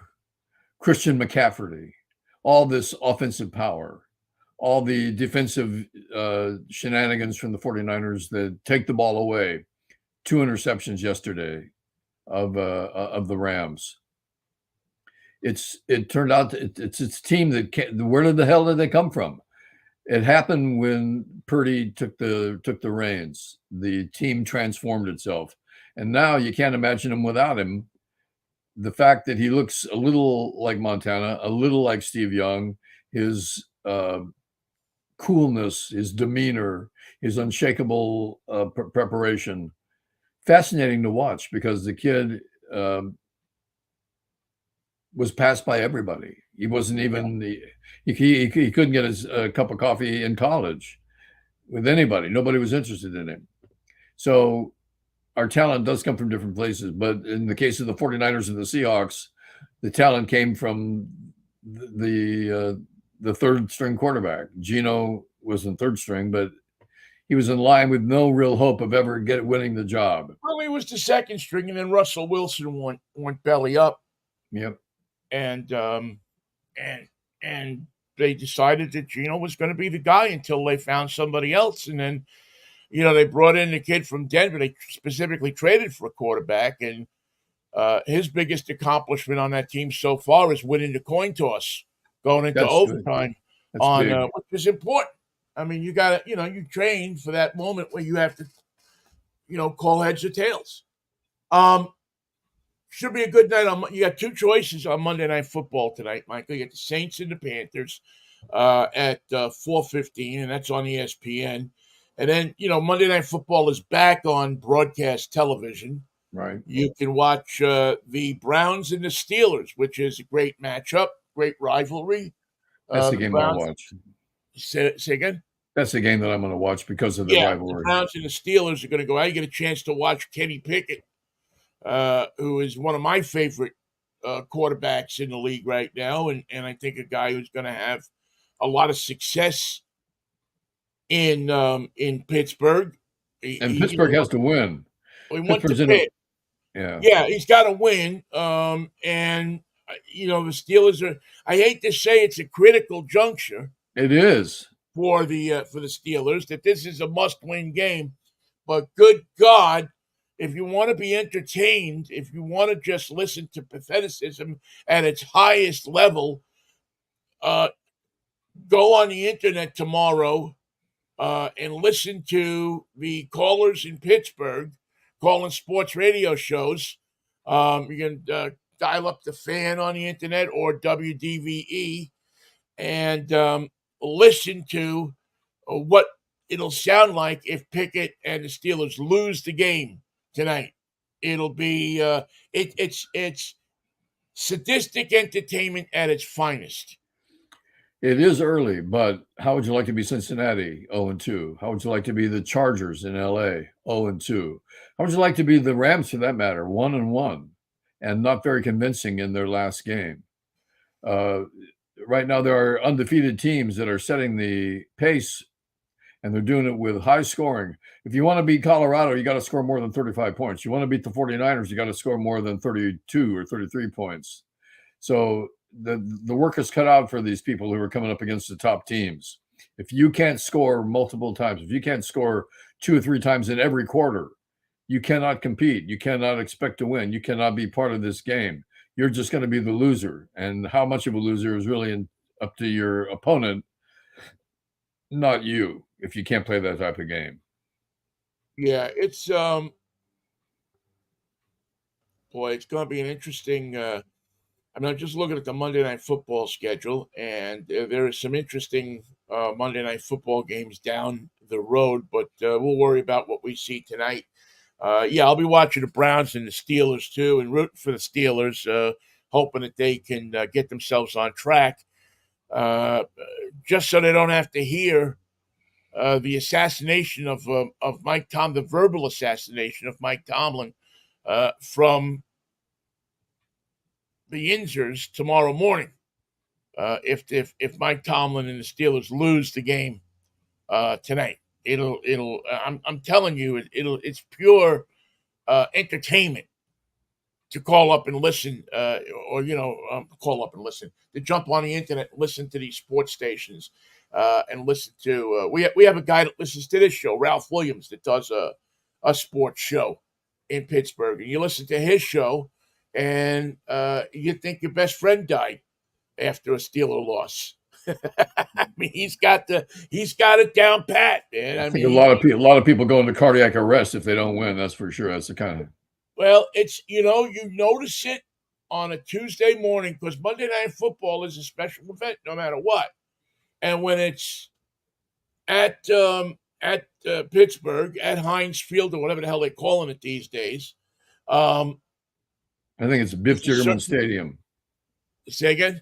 Speaker 2: Christian McCaffrey, all this offensive power, all the defensive shenanigans from the 49ers that take the ball away. 2 interceptions yesterday of the Rams. It turned out it's a team that where the hell did they come from? It happened when Purdy took the reins. The team transformed itself, and now you can't imagine him without him. The fact that he looks a little like Montana, a little like Steve Young, his coolness, his demeanor, his unshakable preparation, fascinating to watch because the kid was passed by everybody. He wasn't even he couldn't get his cup of coffee in college with anybody. Nobody was interested in him. So our talent does come from different places. But in the case of the 49ers and the Seahawks, the talent came from the third string quarterback. Geno wasn't third string, but he was in line with no real hope of ever winning the job.
Speaker 1: Well, he was the second string, and then Russell Wilson went belly up.
Speaker 2: Yep.
Speaker 1: And they decided that Geno was going to be the guy until they found somebody else. And then, they brought in the kid from Denver. They specifically traded for a quarterback. And his biggest accomplishment on that team so far is winning the coin toss, going into overtime which is important. I mean, you got to, you train for that moment where you have to, call heads or tails. Should be a good night. You got two choices on Monday Night Football tonight, Michael. You got the Saints and the Panthers at 4:15, and that's on ESPN. And then, Monday Night Football is back on broadcast television.
Speaker 2: Right.
Speaker 1: You can watch the Browns and the Steelers, which is a great matchup, great rivalry.
Speaker 2: That's the game I'll watch.
Speaker 1: Say again?
Speaker 2: That's the game that I'm going to watch because of the rivalry.
Speaker 1: The Browns and the Steelers are going to go. I get a chance to watch Kenny Pickett, who is one of my favorite quarterbacks in the league right now, and I think a guy who's going to have a lot of success in Pittsburgh.
Speaker 2: Pittsburgh has to win.
Speaker 1: He went to Pitt. Yeah, he's got to win. And the Steelers are. I hate to say it's a critical juncture.
Speaker 2: It is
Speaker 1: for the Steelers that this is a must-win game, but good God. If you want to be entertained, if you want to just listen to patheticism at its highest level, go on the internet tomorrow and listen to the callers in Pittsburgh calling sports radio shows. You can dial up the Fan on the internet or WDVE and listen to what it'll sound like if Pickett and the Steelers lose the game tonight. It'll be it's sadistic entertainment at its finest.
Speaker 2: It is early, but how would you like to be Cincinnati 0-2? How would you like to be the Chargers in LA 0-2? How would you like to be the Rams for that matter 1-1 and not very convincing in their last game? Uh, right now, there are undefeated teams that are setting the pace, and they're doing it with high scoring. If you want to beat Colorado, you got to score more than 35 points. You want to beat the 49ers, you got to score more than 32 or 33 points. So the work is cut out for these people who are coming up against the top teams. If you can't score multiple times, if you can't score 2 or 3 times in every quarter, you cannot compete. You cannot expect to win. You cannot be part of this game. You're just going to be the loser. And how much of a loser is really up to your opponent, not you, if you can't play that type of game.
Speaker 1: Yeah, it's boy, it's going to be an interesting. I mean, I'm just looking at the Monday Night Football schedule, and there are some interesting Monday Night Football games down the road. But we'll worry about what we see tonight. Yeah, I'll be watching the Browns and the Steelers too, and rooting for the Steelers, hoping that they can get themselves on track, uh, just so they don't have to hear the assassination of Mike Tom, the verbal assassination of Mike Tomlin from the Yinzers tomorrow morning. If Mike Tomlin and the Steelers lose the game tonight, it'll I'm telling you it's pure entertainment to call up and listen, or call up and listen, to jump on the internet, listen to these sports stations, and listen to. We have a guy that listens to this show, Ralph Williams, that does a sports show in Pittsburgh, and you listen to his show, and you think your best friend died after a Steeler loss. I mean, he's got it down pat, man.
Speaker 2: I
Speaker 1: I
Speaker 2: think a
Speaker 1: mean,
Speaker 2: lot of people, go into cardiac arrest if they don't win. That's for sure. That's the kind of.
Speaker 1: well, it's you notice it on a Tuesday morning because Monday Night Football is a special event, no matter what. And when it's at Pittsburgh at Heinz Field or whatever the hell they're calling it these days, um,
Speaker 2: I think it's Biff
Speaker 1: there's a
Speaker 2: Jiggerman
Speaker 1: certain.
Speaker 2: Stadium.
Speaker 1: Say again.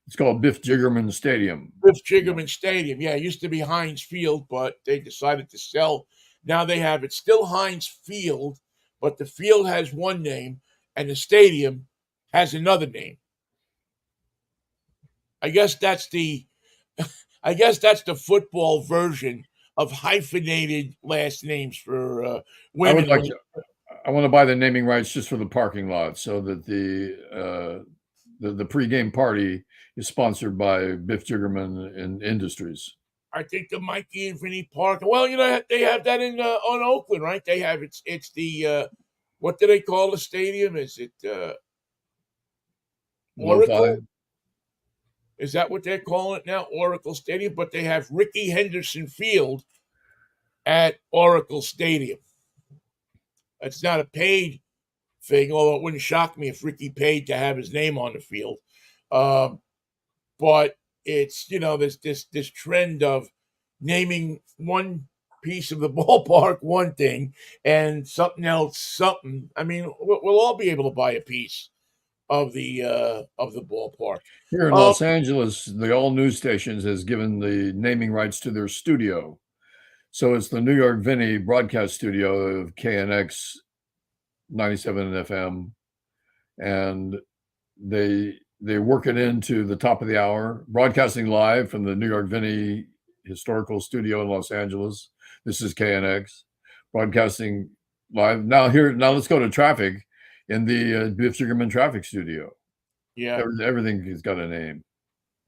Speaker 2: It's called Biff Jiggerman Stadium.
Speaker 1: Biff
Speaker 2: Yeah.
Speaker 1: Jiggerman Stadium. Yeah, it used to be Heinz Field, but they decided to sell. Now they have it still Heinz Field, but the field has one name and the stadium has another name. I guess that's the I guess that's the football version of hyphenated last names for
Speaker 2: I would
Speaker 1: women.
Speaker 2: like to. I want to buy the naming rights just for the parking lot, so that the pregame party is sponsored by Biff Jiggerman and Industries.
Speaker 1: I think the Mikey and Vinnie Park. Well, they have that in on Oakland, right? They have it's the what do they call the stadium? Is it
Speaker 2: Lo-fi.
Speaker 1: Oracle? Is that what they're calling it now? Oracle Stadium, but they have Ricky Henderson Field at Oracle Stadium. It's not a paid thing, although it wouldn't shock me if Ricky paid to have his name on the field. Um, but it's this trend of naming one piece of the ballpark one thing and something else something. I mean, we'll all be able to buy a piece of the ballpark.
Speaker 2: Here in
Speaker 1: Um,
Speaker 2: Los Angeles, the all news stations has given the naming rights to their studio. So it's the New York Vinnie broadcast studio of KNX 97 FM, and they work it into the top of the hour, broadcasting live from the New York Vinnie Historical Studio in Los Angeles. This is KNX broadcasting live. Now let's go to traffic in the Biff Jiggerman Traffic Studio.
Speaker 1: yeah.
Speaker 2: Everything has got a name.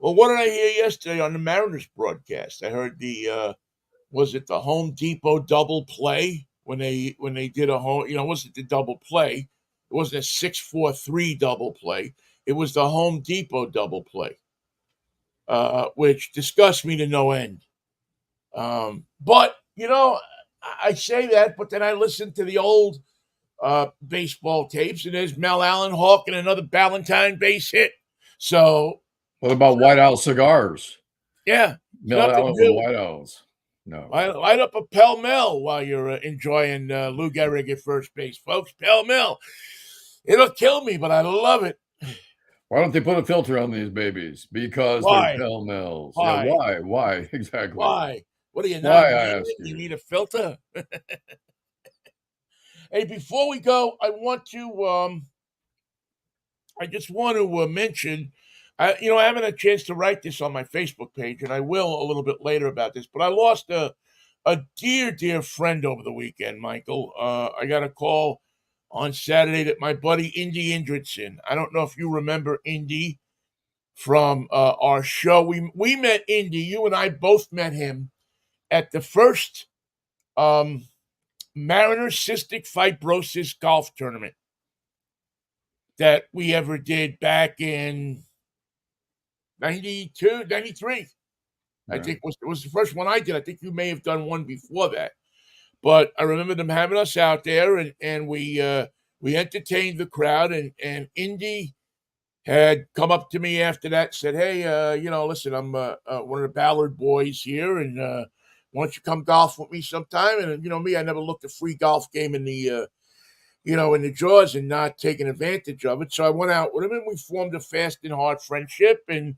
Speaker 1: Well, what did I hear yesterday on the Mariners broadcast? I heard the was it the Home Depot double play when they did a home? It wasn't the double play. It wasn't a 6-4-3 double play. It was the Home Depot double play, which disgusts me to no end. But I say that, but then I listen to the old baseball tapes, and there's Mel Allen hawking another Ballantine base hit. So
Speaker 2: What about White Owl cigars?
Speaker 1: yeah,
Speaker 2: Mel
Speaker 1: nothing
Speaker 2: Allen with
Speaker 1: new.
Speaker 2: White Owls. No.
Speaker 1: Light up a Pell Mell while you're enjoying Lou Gehrig at first base, folks. Pell Mell. It'll kill me, but I love it.
Speaker 2: Why don't they put a filter on these babies? Because they're
Speaker 1: Why?
Speaker 2: gel nails. Yeah,
Speaker 1: Why?
Speaker 2: why? Why? Exactly.
Speaker 1: Why? What are you, not
Speaker 2: Why,
Speaker 1: a
Speaker 2: I
Speaker 1: man?
Speaker 2: ask
Speaker 1: You
Speaker 2: you?
Speaker 1: need a filter? Hey, before we go, I just want to mention, I haven't had a chance to write this on my Facebook page, and I will a little bit later about this. But I lost a dear, dear friend over the weekend, Michael. I got a call on Saturday that my buddy Indy Indridson. I don't know if you remember Indy from our show. We met Indy. You and I both met him at the first um, Mariner Cystic Fibrosis golf tournament that we ever did back in 92, 93. I
Speaker 2: Right.
Speaker 1: think was the first one I did. I think you may have done one before that. But I remember them having us out there, and we entertained the crowd, and Indy had come up to me after that and said, "Hey, listen, I'm one of the Ballard boys here, and why don't you come golf with me sometime?" And me, I never looked a free golf game in the jaws and not taking advantage of it. So I went out with him, and we formed a fast and hard friendship. And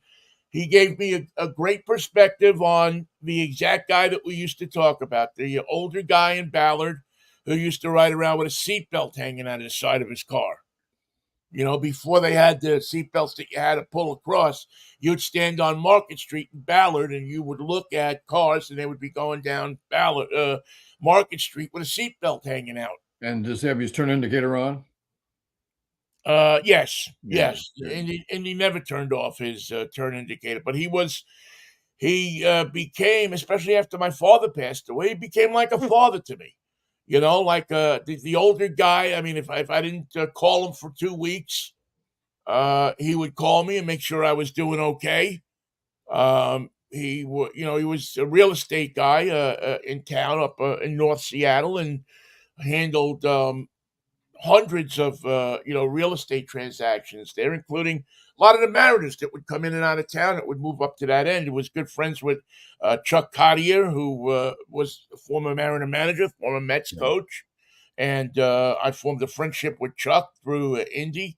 Speaker 1: he gave me a great perspective on the exact guy that we used to talk about, the older guy in Ballard who used to ride around with a seatbelt hanging out of the side of his car. Before they had the seatbelts that you had to pull across, you'd stand on Market Street in Ballard and you would look at cars and they would be going down Ballard, Market Street with a seatbelt hanging out.
Speaker 2: And does he have his turn indicator on?
Speaker 1: Yes,
Speaker 2: Yeah,
Speaker 1: yes,
Speaker 2: good.
Speaker 1: and he never turned off his turn indicator. But he became, especially after my father passed away, he became like a father to me. Like the older guy. I mean, if I didn't call him for 2 weeks, he would call me and make sure I was doing okay. He was a real estate guy in town up in North Seattle and handled hundreds of real estate transactions there, including a lot of the Mariners that would come in and out of town that would move up to that end. He was good friends with Chuck Cottier, who was a former Mariner manager, former Mets
Speaker 2: Yeah.
Speaker 1: coach, and I formed a friendship with Chuck through Indy,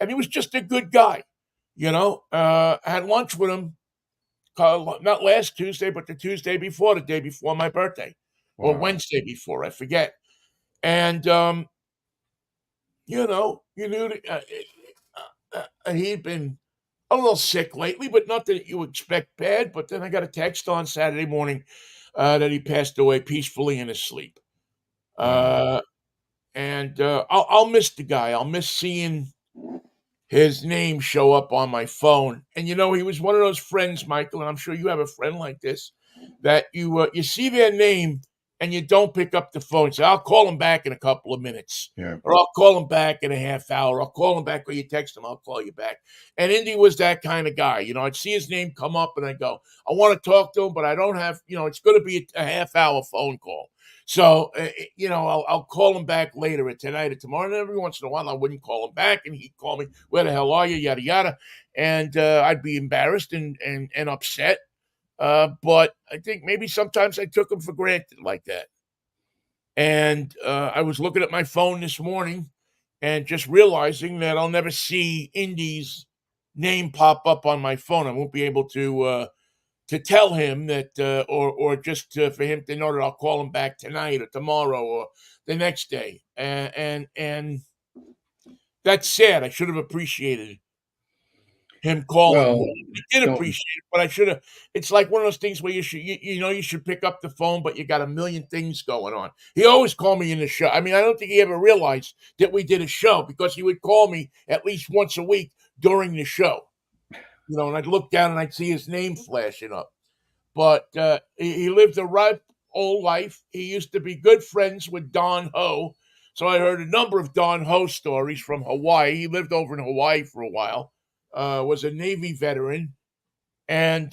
Speaker 1: and he was just a good guy. I had lunch with him not last Tuesday, but the day before my birthday, or
Speaker 2: Wow.
Speaker 1: Wednesday before, I forget. And you knew that, he'd been a little sick lately, but not that you expect bad. But then I got a text on Saturday morning that he passed away peacefully in his sleep.
Speaker 2: Wow.
Speaker 1: Uh, and I'll miss the guy. I'll miss seeing his name show up on my phone. And he was one of those friends, Michael, and I'm sure you have a friend like this, that you see their name and you don't pick up the phone. Say, I'll call him back in a couple of minutes,
Speaker 2: Yeah.
Speaker 1: or I'll call him back in a half hour. I'll call him back, or you text him, I'll call you back. And Indy was that kind of guy. I'd see his name come up and I go, I want to talk to him, but I don't have, it's going to be a half hour phone call. So, I'll call him back later or tonight or tomorrow. And every once in a while, I wouldn't call him back, and he'd call me, "Where the hell are you?" Yada yada, and I'd be embarrassed and upset. But I think maybe sometimes I took him for granted like that. And I was looking at my phone this morning and just realizing that I'll never see Indy's name pop up on my phone. I won't be able to tell him that, or just for him to know that I'll call him back tonight or tomorrow or the next day. And that's sad. I should have appreciated him calling more.
Speaker 2: Well,
Speaker 1: I did
Speaker 2: don't
Speaker 1: appreciate it, but I should have. It's like one of those things where you should pick up the phone, but you got a million things going on. He always called me in the show. I mean, I don't think he ever realized that we did a show because he would call me at least once a week during the show. And I'd look down and I'd see his name flashing up. But he lived a ripe old life. He used to be good friends with Don Ho. So I heard a number of Don Ho stories from Hawaii. He lived over in Hawaii for a while, was a Navy veteran, and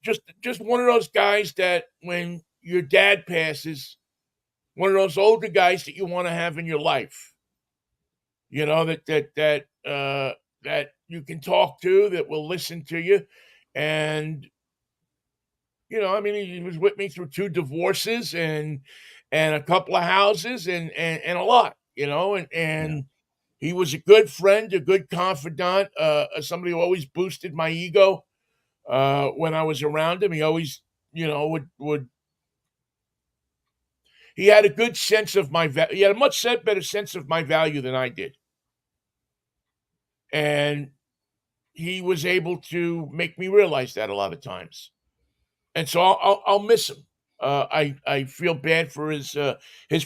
Speaker 1: just one of those guys that when your dad passes, one of those older guys that you want to have in your life. That you can talk to, that will listen to you, and I mean, he was with me through 2 divorces and a couple of houses and a lot, and
Speaker 2: yeah.
Speaker 1: He was a good friend, a good confidant, somebody who always boosted my ego when I was around him. He always, would he had a good sense of he had a much better sense of my value than I did, and he was able to make me realize that a lot of times. And so I'll miss him. I feel bad for his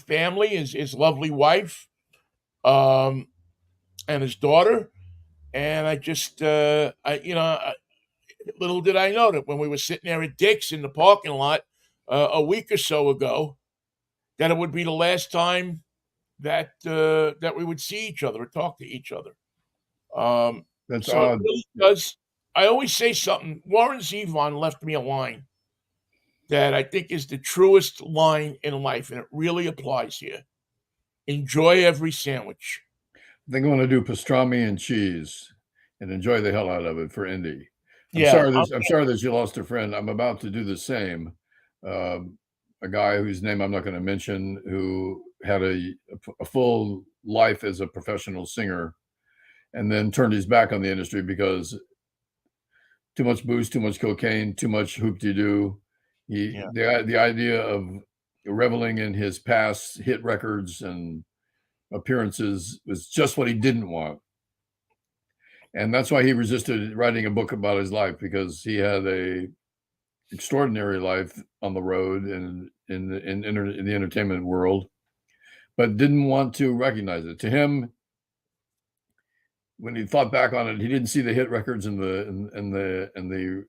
Speaker 1: family, his lovely wife, um, and his daughter. And I just, little did I know that when we were sitting there at Dick's in the parking lot a week or so ago, that it would be the last time that we would see each other or talk to each other.
Speaker 2: That's
Speaker 1: So it
Speaker 2: odd.
Speaker 1: really does. I always say something. Warren Zevon left me a line that I think is the truest line in life, and it really applies here. Enjoy every sandwich.
Speaker 2: I think I want to do pastrami and cheese and enjoy the hell out of it for Indy. I'm
Speaker 1: Yeah,
Speaker 2: sorry. I'm sorry that you lost a friend. I'm about to do the same. A guy whose name I'm not going to mention, who had a full life as a professional singer, and then turned his back on the industry because too much booze, too much cocaine, too much hoop-de-doo.
Speaker 1: yeah,
Speaker 2: The idea of reveling in his past hit records and appearances was just what he didn't want. And that's why he resisted writing a book about his life, because he had a extraordinary life on the road and in the entertainment world, but didn't want to recognize it. To him, when he thought back on it, he didn't see the hit records in the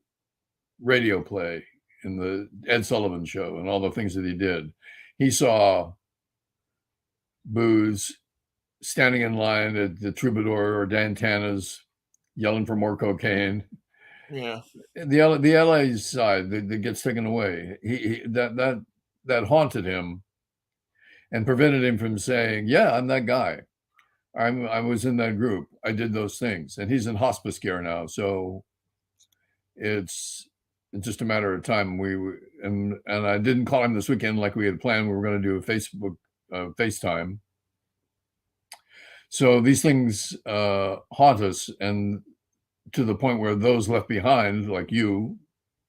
Speaker 2: radio play, in the Ed Sullivan Show, and all the things that he did. He saw booze, standing in line at the Troubadour or Dan Tana's, yelling for more cocaine.
Speaker 1: yeah,
Speaker 2: The LA side that gets taken away. That haunted him and prevented him from saying, "Yeah, I'm that guy. I was in that group. I did those things." And he's in hospice care now, so it's just a matter of time. And I didn't call him this weekend like we had planned. We were going to do a Facebook FaceTime. So these things haunt us, and to the point where those left behind, like you're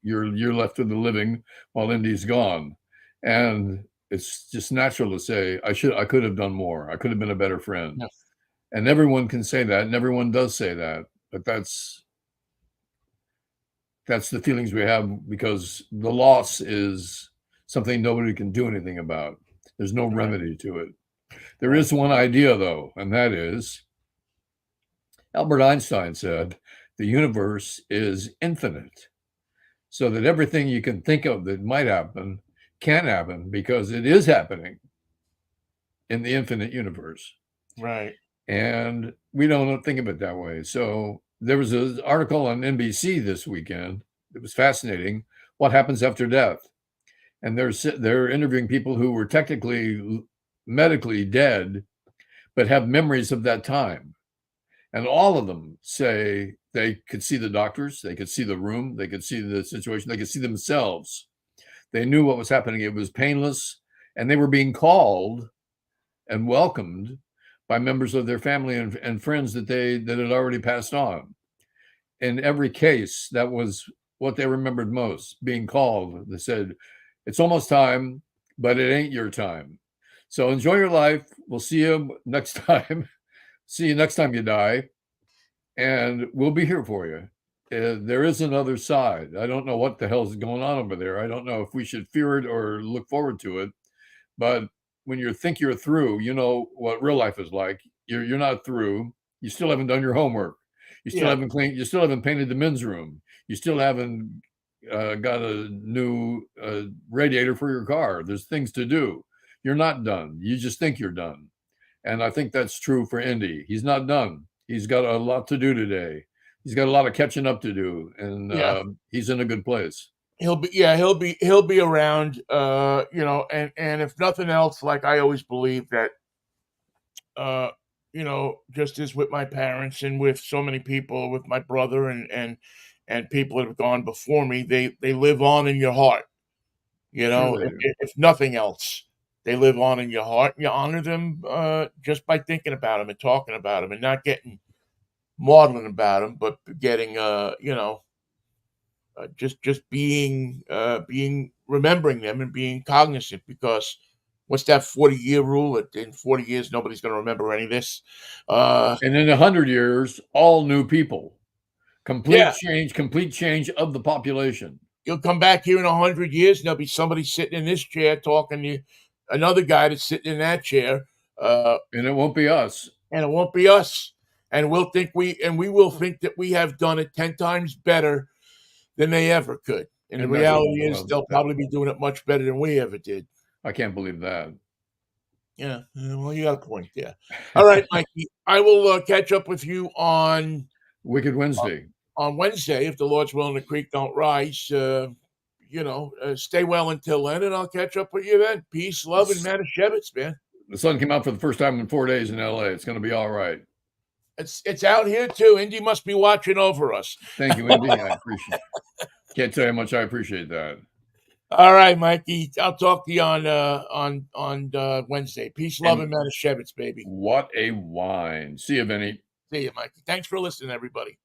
Speaker 2: left with the living while Indy's gone. And it's just natural to say, I could have done more. I could have been a better friend.
Speaker 1: yeah,
Speaker 2: And everyone can say that, and everyone does say that, but that's the feelings we have, because the loss is something nobody can do anything about. There's no
Speaker 1: right,
Speaker 2: remedy to it. There
Speaker 1: right,
Speaker 2: is one idea, though, and that is Albert Einstein said the universe is infinite, so that everything you can think of that might happen can happen because it is happening in the infinite universe.
Speaker 1: right.
Speaker 2: And we don't think of it that way. So there was an article on NBC this weekend. It was fascinating. What happens after death? And they're interviewing people who were technically medically dead, but have memories of that time. And all of them say they could see the doctors, they could see the room, they could see the situation, they could see themselves. They knew what was happening. It was painless, and they were being called and welcomed by members of their family and friends that had already passed on. In every case, that was what they remembered most, being called. They said, "It's almost time, but it ain't your time. So enjoy your life. We'll see you next time. See you next time you die, and we'll be here for you." There is another side. I don't know what the hell's going on over there. I don't know if we should fear it or look forward to it. But when you think you're through, you know what real life is like. You're not through. You still haven't done your homework. You still
Speaker 1: Yeah,
Speaker 2: haven't cleaned. You still haven't painted the men's room. You still haven't got a new radiator for your car. There's things to do. You're not done. You just think you're done. And I think that's true for Indy. He's not done. He's got a lot to do today. He's got a lot of catching up to do, and
Speaker 1: yeah.
Speaker 2: he's in a good place.
Speaker 1: He'll be around. And if nothing else, like I always believe that, uh, just as with my parents and with so many people, with my brother and people that have gone before me, they live on in your heart.
Speaker 2: Sure they do.
Speaker 1: If nothing else, They live on in your heart, and you honor them just by thinking about them and talking about them, and not getting maudlin about them, but getting just being remembering them and being cognizant, because what's that 40-year rule? In 40 years, nobody's going to remember any of this.
Speaker 2: And in 100 years, all new people.
Speaker 1: Yeah,
Speaker 2: Complete change of the population.
Speaker 1: you'll come back here in 100 years, and there'll be somebody sitting in this chair talking to another guy that's sitting in that chair,
Speaker 2: And it won't be us.
Speaker 1: and it won't be us. And we will think that we have done it 10 times better than they ever could. And the
Speaker 2: And that's
Speaker 1: reality is, they'll probably be doing it much better than we ever did.
Speaker 2: I can't believe that.
Speaker 1: Yeah, well, you got a point there. All right, Mikey, I will catch up with you
Speaker 2: Wicked Wednesday.
Speaker 1: On Wednesday, if the Lord's willing, the creek don't rise. Stay well until then, and I'll catch up with you then. Peace, love, and Manischewitz, man.
Speaker 2: The sun came out for the first time in 4 days in LA. It's going to be all right.
Speaker 1: It's out here too. Indy must be watching over us.
Speaker 2: Thank you, Indy. I appreciate it. Can't tell you how much I appreciate that.
Speaker 1: All right, Mikey. I'll talk to you on Wednesday. Peace, love, and Manischewitz, baby.
Speaker 2: What a wine. See you, Vinnie.
Speaker 1: See you, Mikey. Thanks for listening, everybody.